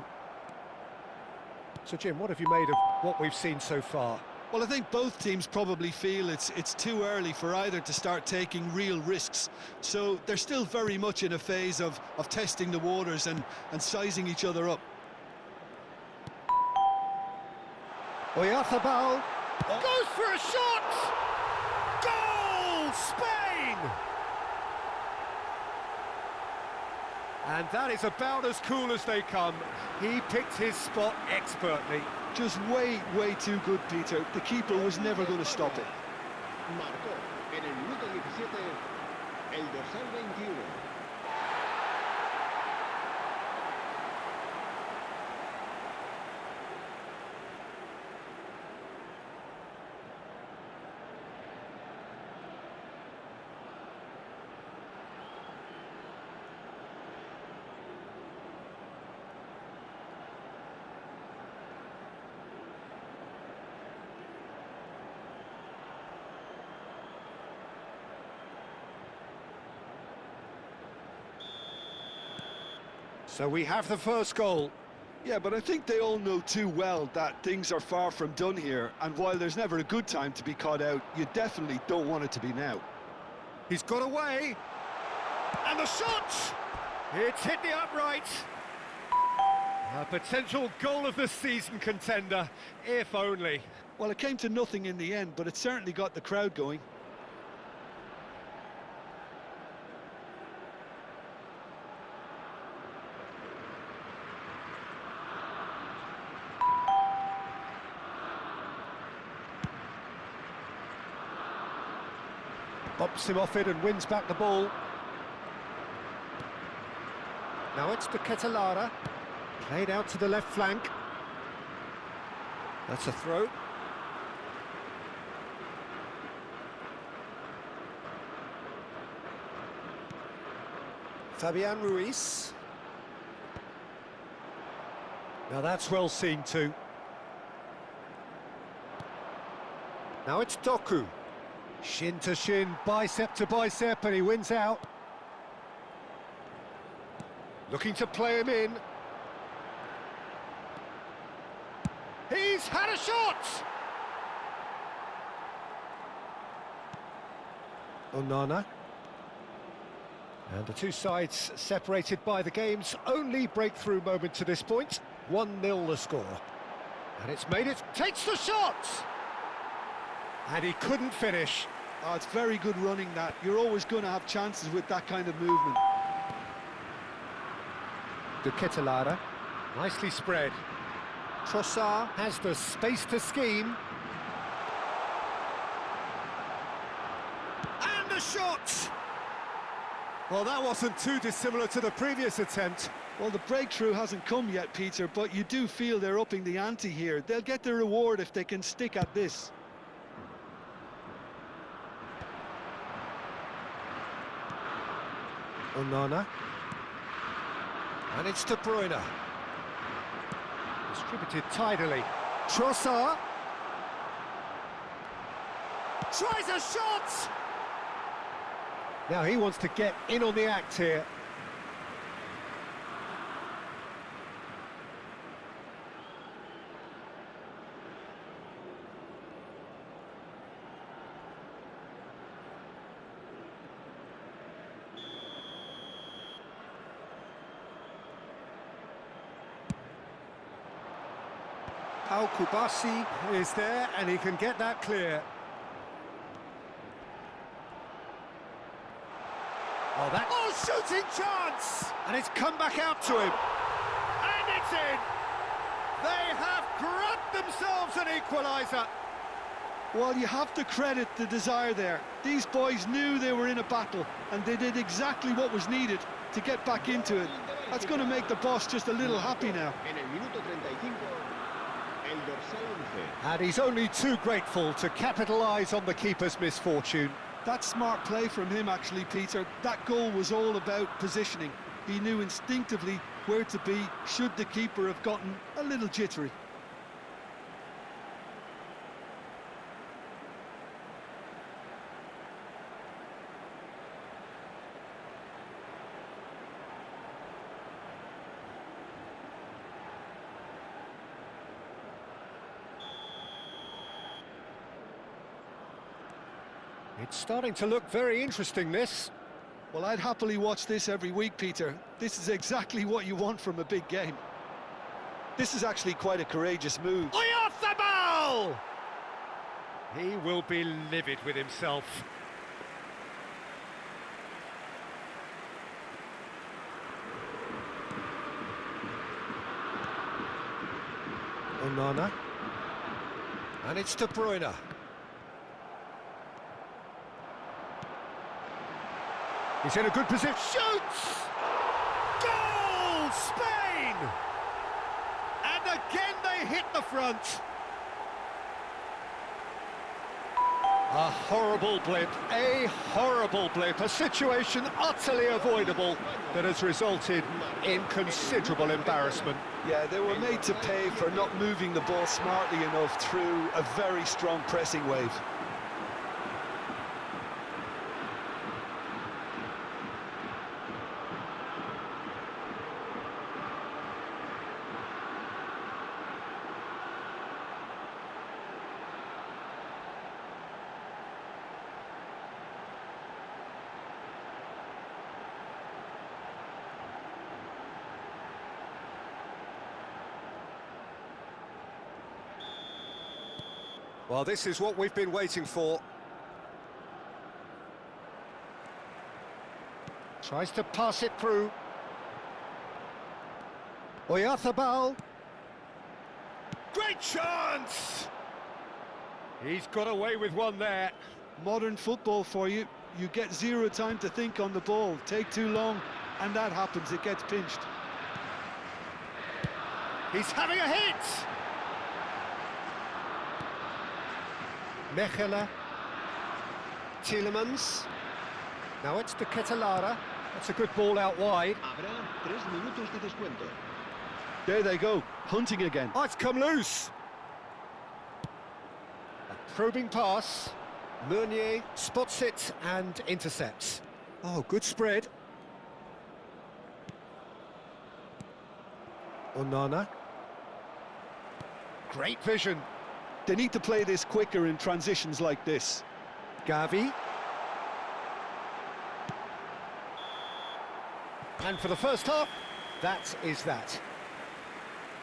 So, Jim, what have you made of what we've seen so far? Well, I think both teams probably feel it's too early for either to start taking real risks. So they're still very much in a phase of testing the waters and sizing each other up. Oyarzabal goes for a shot! Goal! Spain! And that is about as cool as they come. He picked his spot expertly. Just way too good, Peter. The keeper was never going to stop it. Marcó en el minuto 17 el dorsal 21. So we have the first goal. Yeah, but I think they all know too well that things are far from done here, and while there's never a good time to be caught out, you definitely don't want it to be now. He's got away. And the shot! It's hit the upright. A potential goal of the season contender, if only. Well, it came to nothing in the end, but it certainly got the crowd going. Bumps him off it and wins back the ball. Now it's to Ketelara. Played out to the left flank. That's a throw. Fabian Ruiz. Now that's well seen too. Now it's Doku. Shin to shin, bicep to bicep, and he wins out. Looking to play him in. He's had a shot! Onana. And the two sides separated by the game's only breakthrough moment to this point. 1-0 the score. And it's made it, takes the shot! And he couldn't finish. Oh, it's very good running that. You're always going to have chances with that kind of movement. De Ketelara, nicely spread. Trossard has the space to scheme. And the shot! Well, that wasn't too dissimilar to the previous attempt. Well, the breakthrough hasn't come yet, Peter, but you do feel they're upping the ante here. They'll get their reward if they can stick at this. Onana. And it's De Bruyne. Distributed tidily. Trossard. Tries a shot! Now he wants to get in on the act here. Pau Kubasi Is there, and he can get that clear. Oh, that... Oh, shooting chance! And it's come back out to him. And it's in! They have grabbed themselves an equaliser. Well, you have to credit the desire there. These boys knew they were in a battle, and they did exactly what was needed to get back into it. That's going to make the boss just a little happy now. En el minuto 35, el dorsal 11. And he's only too grateful to capitalise on the keeper's misfortune. That's smart play from him, actually, Peter. That goal was all about positioning. He knew instinctively where to be should the keeper have gotten a little jittery. It's starting to look very interesting, this. Well, I'd happily watch this every week, Peter. This is exactly what you want from a big game. This is actually quite a courageous move. Off the ball! He will be livid with himself. Onana. And it's De Bruyne. He's in a good position. Shoots! Goal! Spain! And again they hit the front. A horrible blip, a situation utterly avoidable that has resulted in considerable embarrassment. Yeah, they were made to pay for not moving the ball smartly enough through a very strong pressing wave. Well, this is what we've been waiting for. Tries to pass it through. Oyarzabal. Great chance! He's got away with one there. Modern football for you. You get zero time to think on the ball. Take too long, and that happens. It gets pinched. He's having a hit! Mechelen. Tielemans. Now it's to Ketelara. That's a good ball out wide. Habrá 3 minutos de descuento. There they go, hunting again. Oh, it's come loose. A probing pass. Meunier spots it and intercepts. Oh, good spread. Onana. Great vision. They need to play this quicker in transitions like this. Gavi. And for the first half, that is that.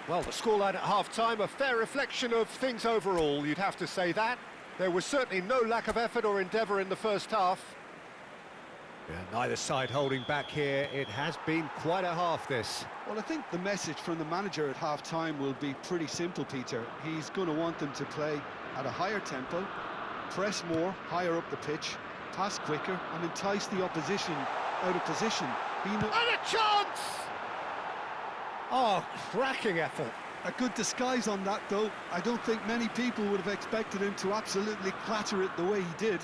Well, the scoreline at half-time, a fair reflection of things overall, you'd have to say that. There was certainly no lack of effort or endeavour in the first half. Yeah, neither side holding back here. It has been quite a half, this. Well, I think the message from the manager at half-time will be pretty simple, Peter. He's going to want them to play at a higher tempo, press more, higher up the pitch, pass quicker, and entice the opposition out of position. And a chance! Oh, cracking effort. A good disguise on that, though. I don't think many people would have expected him to absolutely clatter it the way he did.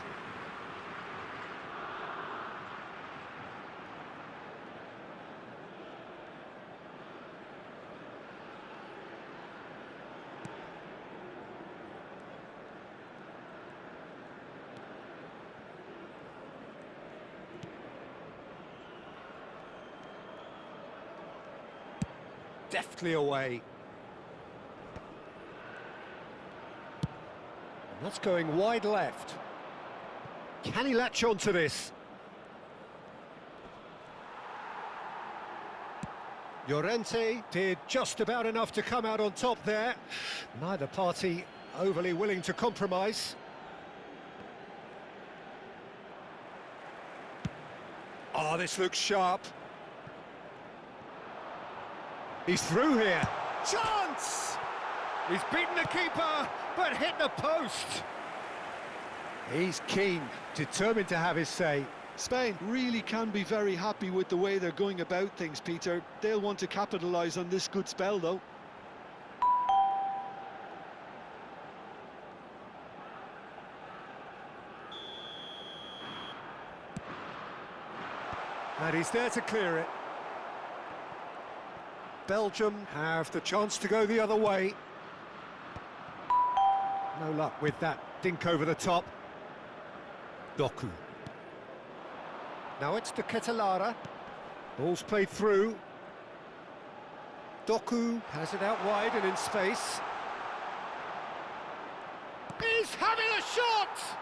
Deftly away. And that's going wide left. Can he latch on to this? Llorente did just about enough to come out on top there. Neither party overly willing to compromise. Oh, this looks sharp. He's through here. Chance! He's beaten the keeper, but hit the post. He's keen, determined to have his say. Spain really can be very happy with the way they're going about things, Peter. They'll want to capitalise on this good spell, though. And he's there to clear it. Belgium have the chance to go the other way. No luck with that dink over the top. Doku. Now it's to Ketelara. Ball's played through. Doku has it out wide and in space. He's having a shot!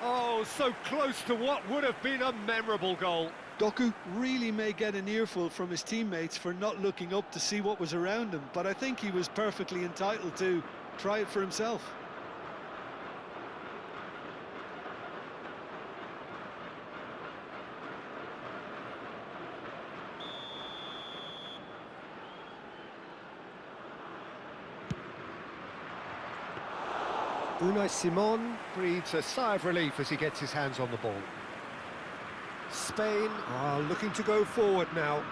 Oh, so close to what would have been a memorable goal. Doku really may get an earful from his teammates for not looking up to see what was around him, but I think he was perfectly entitled to try it for himself. Unai Simon breathes a sigh of relief as he gets his hands on the ball. Spain are looking to go forward now.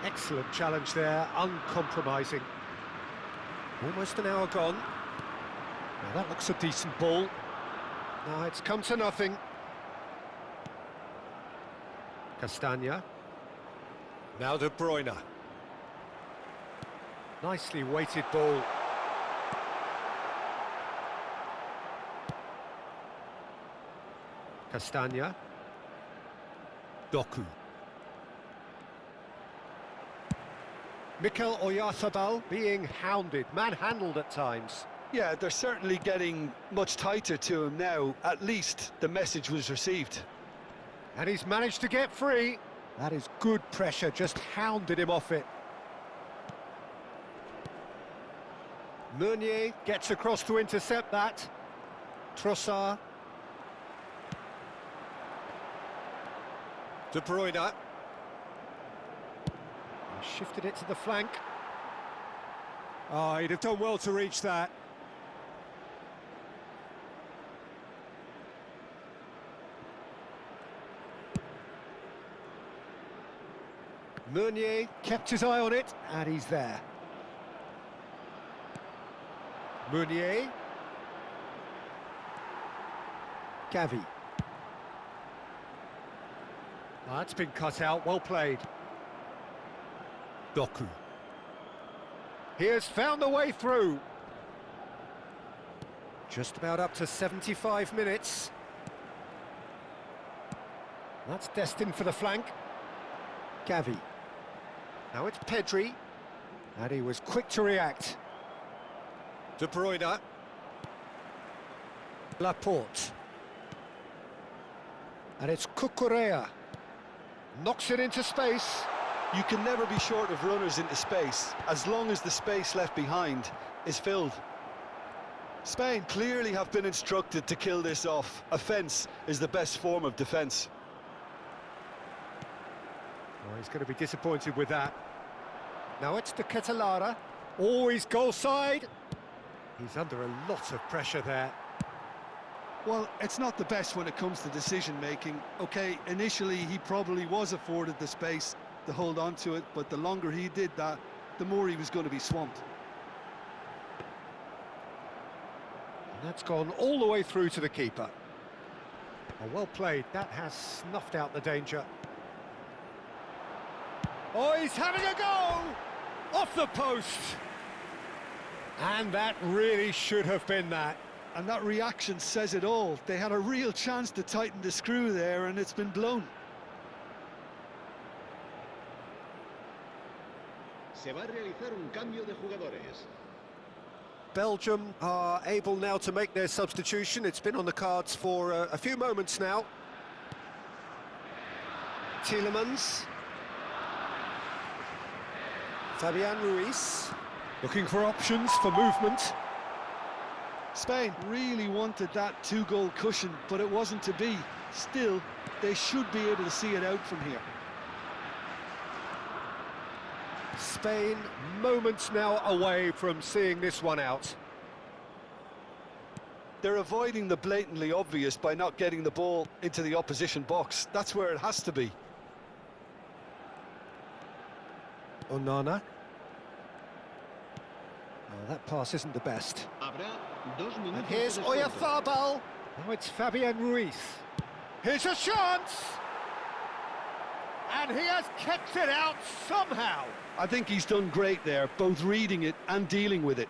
Excellent challenge there, uncompromising. Almost an hour gone. Now that looks a decent ball. Now it's come to nothing. Castagna. Now De Bruyne. Nicely weighted ball. Castagna. Doku. Mikel Oyarzabal being hounded, manhandled at times. Yeah, they're certainly getting much tighter to him now. At least the message was received. And he's managed to get free. That is good pressure, just hounded him off it. Meunier gets across to intercept that. Trossard. De Bruyne. He shifted it to the flank. Oh, he'd have done well to reach that. Meunier kept his eye on it, and he's there. Meunier. Gavi. That's been cut out, well played. Doku. He has found the way through. Just about up to 75 minutes. That's destined for the flank. Gavi. Now it's Pedri. And he was quick to react. De Bruyne. Laporte. And it's Cucurella. Knocks it into space. You can never be short of runners into space, as long as the space left behind is filled. Spain clearly have been instructed to kill this off. Offence is the best form of defence. Oh, he's going to be disappointed with that. Now it's De Ketelaere. Oh, he's goal side. He's under a lot of pressure there. Well, it's not the best when it comes to decision-making. OK, initially he probably was afforded the space to hold on to it, but the longer he did that, the more he was going to be swamped. And that's gone all the way through to the keeper. Oh, well played. That has snuffed out the danger. Oh, he's having a go! Off the post! And that really should have been that. And that reaction says it all. They had a real chance to tighten the screw there, and it's been blown. Se va a realizar un cambio de jugadores. Belgium are able now to make their substitution. It's been on the cards for a few moments now. Tielemans. Fabian Ruiz. Looking for options for movement. Spain really wanted that two-goal cushion, but it wasn't to be. Still, they should be able to see it out from here. Spain moments now away from seeing this one out. They're avoiding the blatantly obvious by not getting the ball into the opposition box. That's where it has to be. Onana. Oh, that pass isn't the best. And here's Oyarzabal. Now it's Fabian Ruiz. Here's a chance! And he has kept it out somehow. I think he's done great there, both reading it and dealing with it.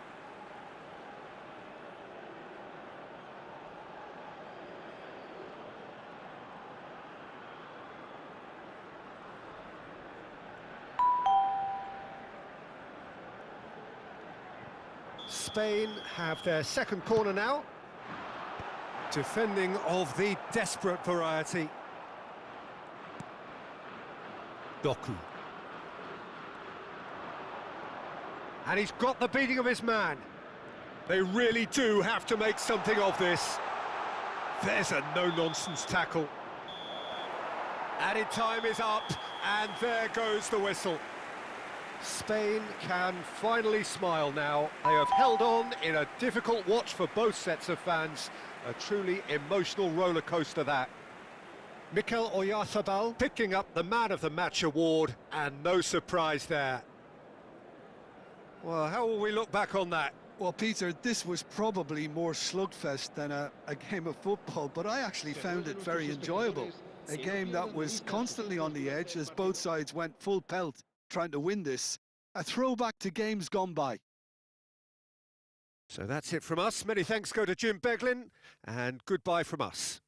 Spain have their second corner now. Defending of the desperate variety. Doku. And he's got the beating of his man. They really do have to make something of this. There's a no-nonsense tackle. Added time is up, and there goes the whistle. Spain can finally smile now. They have held on in a difficult watch for both sets of fans. A truly emotional roller coaster that. Mikel Oyarzabal picking up the Man of the Match award, and no surprise there. Well, how will we look back on that? Well, Peter, this was probably more slugfest than a game of football, but I actually found it very enjoyable. A game that was constantly on the edge as both sides went full pelt trying to win this. A throwback to games gone by. So that's it from us. Many thanks go to Jim Beglin, and goodbye from us.